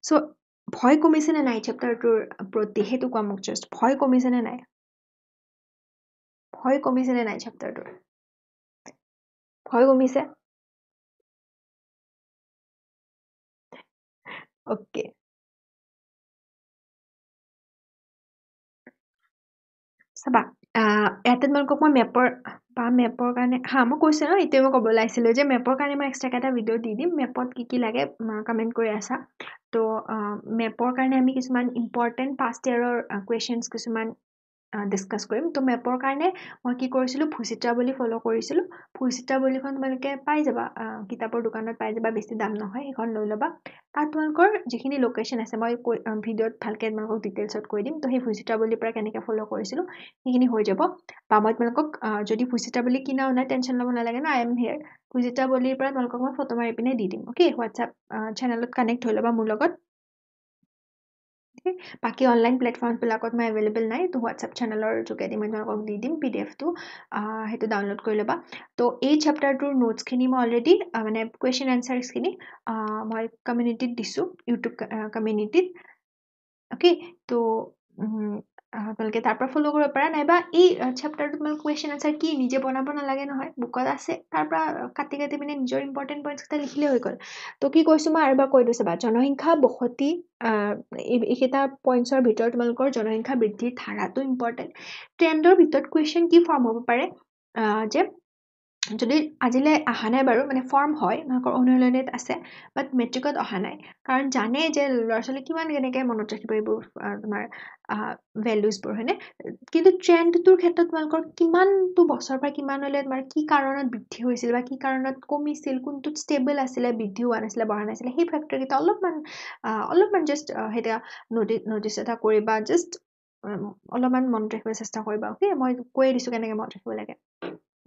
চ' ভয় কমিছেনে নাই চেপ্টাৰটোৰ প্ৰতি সেইটো কোৱা মোক জাষ্ট ভয় কমিছেনে নাই চেপ্টাৰটোৰ ভয় কমিছে অ'কে চাবা ইয়াতে তোমালোকক মই মেপৰ কাৰণে মই কৈছোঁ ন এইটোৱে মই ক'ব ওলাইছিলোঁ যে মেপৰ কাৰণে মই এক্সট্ৰাকৈ এটা ভিডিঅ' দি দিম মেপত কি লাগে কমেণ্ট কৰি আছা তো মেপৰ কাৰণে আমি কিছুমান ইম্পৰ্টেণ্ট পাষ্ট ইয়েৰৰ কুৱেশ্যনছ কিছুমান ডিছকাছ কৰিম তো মেপৰ কাৰণে মই কি কৰিছিলোঁ ভূচিত্ৰাৱলী ফ'ল' কৰিছিলোঁ ভূচিত্ৰাৱলীখন তোমালোকে পাই যাবা কিতাপৰ দোকানত পাই যাবা বেছি দাম নহয় সেইখন লৈ ল'বা তাত তোমালোকৰ যিখিনি লোকেশ্যন আছে মই ভিডিঅ'ত ভালকৈ তোমালোকক ডিটেইলছত কৈ দিম তো সেই ভূচিত্ৰাৱলীৰ পৰা কেনেকৈ ফ'ল' কৰিছিলোঁ সেইখিনি হৈ যাব বা মই তোমালোকক যদি ভূচিত্ৰাৱলী কিনাও নাই টেনশ্যন ল'ব নালাগে ন আই এম হিয়াৰ ভূচিত্ৰাৱলীৰ পৰা তোমালোকক মই ফটো মাৰি পিনে দি দিম অ'কে হোৱাটছআপ চেনেলত কানেক্ট হৈ ল'বা মোৰ লগত বাকী অনলাইন প্লেটফৰ্মবিলাকত মই এভেইলেবল নাই তো হোৱাটছআপ চেনেলৰ যোগেদি মই তোমালোকক দি দিম PDF-টো সেইটো ডাউনলোড কৰি ল'বা তো এই চেপ্টাৰটোৰ নোটছখিনি মই অলৰেডি মানে কুৱেশ্যন এনচাৰ্ছখিনি মই কমিউনিটিত দিছোঁ ইউটিউব কমিউনিটিত অ'কে তো তোমালোকে তাৰ পৰা ফ'ল' কৰিব পাৰা নাইবা এই চেপ্টাৰটোত তোমালোকে কুৱেশ্যন এনচাৰ কি নিজে বনাব নালাগে নহয় বুকত আছে তাৰ পৰা কাটি পিনে নিজৰ ইম্পৰ্টেণ্ট পইণ্টছকেইটা লিখিলে হৈ গ'ল তো কি কৈছোঁ মই আৰু এবাৰ কৈ দিছোঁ বা জনসংখ্যা বসতি এইকেইটা পইণ্টছৰ ভিতৰত তোমালোকৰ জনসংখ্যা বৃদ্ধিৰ ধাৰাটো ইম্পৰ্টেণ্ট ট্ৰেণ্ডৰ ভিতৰত কুৱেশ্যন কি ফৰ্ম হ'ব পাৰে যে যদি আজিলৈ অহা নাই বাৰু মানে ফৰ্ম হয় তোমালোকৰ অনুশীলনীত আছে বাট মেট্ৰিকত অহা নাই কাৰণ জানে যে ল'ৰা ছোৱালী কিমান কেনেকৈ মনত ৰাখিব এইবোৰ তোমাৰ ভেলুজবোৰ হয়নে কিন্তু ট্ৰেণ্ডটোৰ ক্ষেত্ৰত তোমালোকৰ কিমানটো বছৰৰ পৰা কিমানলৈ তোমাৰ কি কাৰণত বৃদ্ধি হৈছিল বা কি কাৰণত কমিছিল কোনটোত ষ্টেবল আছিলে বৃদ্ধি হোৱা নাছিলে বঢ়া নাছিলে সেই ফেক্টৰকেইটা অলপমান জাষ্ট সেইটো নটিচ এটা কৰিবা জাষ্ট অলপমান মনত ৰাখিব চেষ্টা কৰিবা অ'কে মই কৈয়ে দিছোঁ কেনেকৈ মনত ৰাখিব লাগে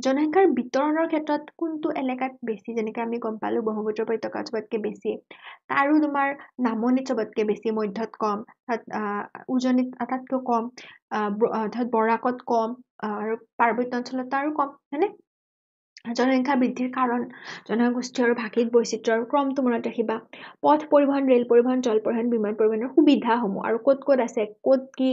জনসংখ্যাৰ বিতৰণৰ ক্ষেত্ৰত কোনটো এলেকাত বেছি যেনেকৈ আমি গম পালোঁ ব্ৰহ্মপুত্ৰ উপত্যকাত চবতকৈ বেছি তাৰো তোমাৰ নামনিত চবতকৈ বেছি মধ্যত কম তাত উজনিত আটাইতকৈ কম অৰ্থাৎ বৰাকত কম আৰু পাৰ্বত্য অঞ্চলত তাৰো কম হয়নে জনসংখ্যা বৃদ্ধিৰ কাৰণ জনগোষ্ঠী আৰু ভাষিক বৈচিত্ৰ্যৰ ক্ৰমটো মনত ৰাখিবা পথ পৰিবহণ ৰেল পৰিবহণ জল পৰিবহণ বিমান পৰিবহণৰ সুবিধাসমূহ আৰু ক'ত ক'ত আছে ক'ত কি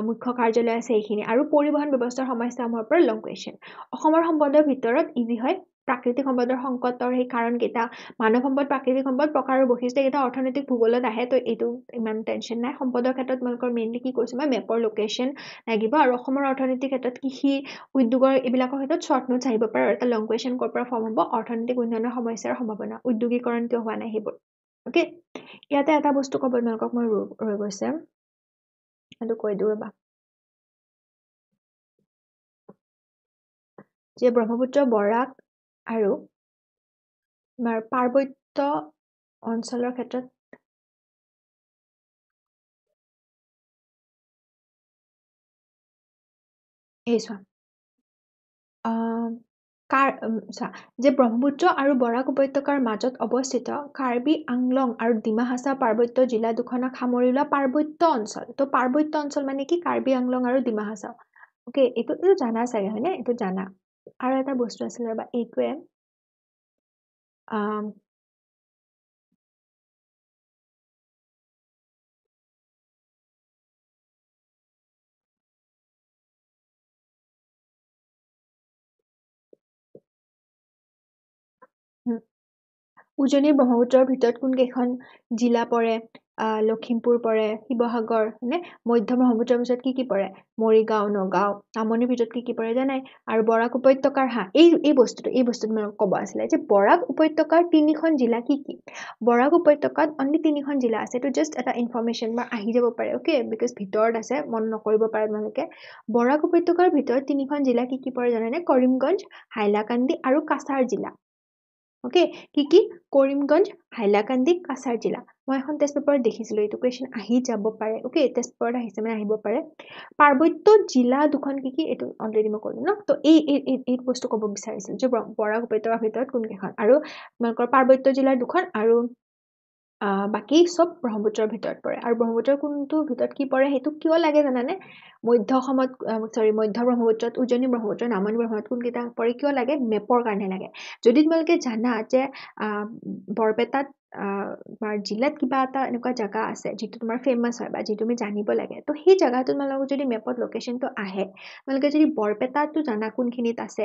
মুখ্য কাৰ্যালয় আছে এইখিনি আৰু পৰিবহণ ব্যৱস্থাৰ সমস্যাসমূহৰ পৰা লং কুৱেশ্যন অসমৰ সম্পদৰ ভিতৰত ইজি হয় প্ৰাকৃতিক সম্পদৰ সংকটৰ সেই কাৰণকেইটা মানৱ সম্পদ প্ৰাকৃতিক সম্পদ প্ৰকাৰ আৰু বৈশিষ্ট্যকেইটা অৰ্থনৈতিক ভূগোলত আহে তো এইটো ইমান টেনশ্যন নাই সম্পদৰ ক্ষেত্ৰত তোমালোকৰ মেইনলি কি কৈছোঁ মই মেপৰ লোকেশ্যন লাগিব আৰু অসমৰ অৰ্থনৈতিক ক্ষেত্ৰত কৃষি উদ্যোগৰ এইবিলাকৰ ক্ষেত্ৰত শ্বৰ্ট নোটছ আহিব পাৰে আৰু এটা লং কুৱেশ্যন ক'ৰ পৰা ফৰ্ম হ'ব অৰ্থনৈতিক উন্নয়নৰ সমস্যাৰ সম্ভাৱনা উদ্যোগীকৰণ কিয় হোৱা নাই সেইবোৰ অ'কে ইয়াতে এটা বস্তু ক'ব তোমালোকক মই ৰৈ গৈছে সেইটো কৈ দিওঁ ৰ'বা যে ব্ৰহ্মপুত্ৰ বৰাক আৰু তোমাৰ পাৰ্বত্য অঞ্চলৰ ক্ষেত্ৰত এই চোৱা যে ব্ৰহ্মপুত্ৰ আৰু বৰাক উপত্যকাৰ মাজত অৱস্থিত কাৰ্বি আংলং আৰু ডিমা হাছাও পাৰ্বত্য জিলা দুখনক সামৰি লোৱা পাৰ্বত্য অঞ্চল তো পাৰ্বত্য অঞ্চল মানে কি কাৰ্বি আংলং আৰু ডিমা হাছাও অ'কে এইটো জানা চাগে হয়নে এইটো জানা আৰু এটা বস্তু আছিলে ৰ'বা এইটোৱে উজনি ব্ৰহ্মপুত্ৰৰ ভিতৰত কোনকেইখন জিলা পৰে লখিমপুৰ পৰে শিৱসাগৰ মানে মধ্য ব্ৰহ্মপুত্ৰৰ পিছত কি পৰে মৰিগাঁও নগাঁও নামনিৰ ভিতৰত কি পৰে জানাই আৰু বৰাক উপত্যকাৰ এই বস্তুটো মই ক'ব আছিলে যে বৰাক উপত্যকাৰ 3খন জিলা কি বৰাক উপত্যকাত অনলি 3খন জিলা আছে এইটো জাষ্ট এটা ইনফৰমেশ্যন বা আহি যাব পাৰে অ'কে বিকজ ভিতৰত আছে মন নকৰিব পাৰে তোমালোকে বৰাক উপত্যকাৰ ভিতৰত 3খন জিলা কি পৰে জানানে কৰিমগঞ্জ হাইলাকান্দি আৰু কাছাৰ জিলা অ'কে কি কৰিমগঞ্জ হাইলাকান্দি কাছাৰ জিলা মই এখন টেষ্ট পেপাৰত দেখিছিলোঁ এইটো কুৱেশ্যন আহি যাব পাৰে অ'কে টেষ্ট পেপাৰত আহিছে মানে আহিব পাৰে পাৰ্বত্য জিলা দুখন কি এইটো অলৰেডি মই ক'লো ন তো এই বস্তু ক'ব বিচাৰিছিল যে বৰাক উপত্যকাৰ ভিতৰত কোনকেইখন আৰু তোমালোকৰ পাৰ্বত্য জিলাৰ দুখন আৰু বাকী চব ব্ৰহ্মপুত্ৰৰ ভিতৰত পৰে আৰু ব্ৰহ্মপুত্ৰৰ কোনটো ভিতৰত কি পৰে সেইটো কিয় লাগে জানানে মধ্য ব্ৰহ্মপুত্ৰত উজনি ব্ৰহ্মপুত্ৰ নামনি ব্ৰহ্মপুত্ৰত কোনকেইটা পৰে কিয় লাগে মেপৰ কাৰণে লাগে যদি তোমালোকে জানা যে বৰপেটাত জিলাত কিবা এটা এনেকুৱা জেগা আছে যিটো তোমাৰ ফেমাছ হয় বা যিটো তুমি জানিব লাগে তো সেই জেগাটো তোমালোকৰ যদি মেপত লোকেশ্যনটো আহে তোমালোকে যদি বৰপেটাটো জানা কোনখিনিত আছে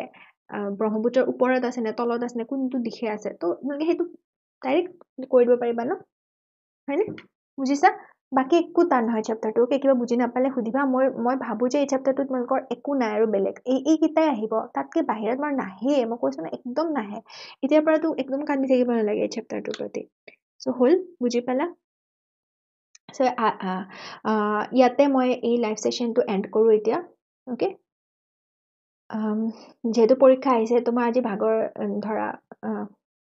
ব্ৰহ্মপুত্ৰৰ ওপৰত আছে নে তলত আছে নে কোনটো দিশে আছে তো তোমালোকে সেইটো ডাইৰেক্ট কৈ দিব পাৰিবা ন হয়নে বুজিছা বাকী একো টান নহয় চেপ্টাৰটো কিবা বুজি নাপালে সুধিবা মই ভাবোঁ যে এই চেপ্টাৰটো তোমালোকৰ একো নাই আৰু বেলেগ এইকেইটাই আহিব তাতকৈ বাহিৰত তোমাৰ নাহে মই কৈছোঁ ন একদম নাহে এতিয়াৰ পৰাতো একদম কান্দি থাকিব নালাগে এই চেপ্টাৰটোৰ প্ৰতি চ' হ'ল বুজি পালা চ' ইয়াতে মই এই লাইভ ছেশ্যনটো এণ্ড কৰোঁ এতিয়া অ'কে যিহেতু পৰীক্ষা আহিছে তোমাৰ আজি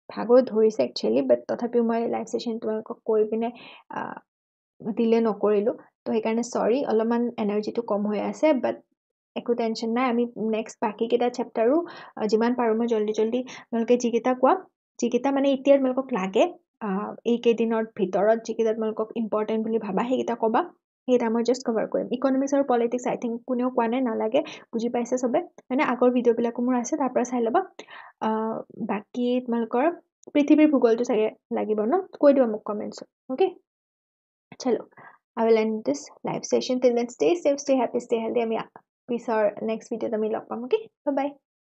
ভাগৰ ধৰিছে একচুৱেলি বাট তথাপিও মই লাইভ ছেশ্যন তোমালোকক কৰি পিনে ডিলে নকৰিলোঁ তো সেইকাৰণে চৰি অলপমান এনাৰ্জিটো কম হৈ আছে বাট একো টেনশ্যন নাই আমি নেক্সট বাকীকেইটা চেপ্টাৰো যিমান পাৰোঁ মই জল্দি তোমালোকে যিকেইটা মানে এতিয়া তোমালোকক লাগে এইকেইদিনৰ ভিতৰত যিকেইটা তোমালোকক ইম্পৰ্টেণ্ট বুলি ভাবা সেইকেইটা ক'বা সেইকেইটা মই জাষ্ট কভাৰ কৰিম ইকনমিক্স আৰু পলিটিক্স আই থিংক কোনেও কোৱা নাই নালাগে বুজি পাইছে চবে মানে আগৰ ভিডিঅ'বিলাকো মোৰ আছে তাৰ পৰা চাই ল'বা বাকী তোমালোকৰ পৃথিৱীৰ ভূগোলটো চাগে লাগিব ন কৈ দিবা মোক কমেণ্টছত অ'কে চলো I will end this live session till then stay safe stay happy stay healthy আমি পিছৰ next ভিডিঅ'ত আমি লগ পাম অ'কে বাই বাই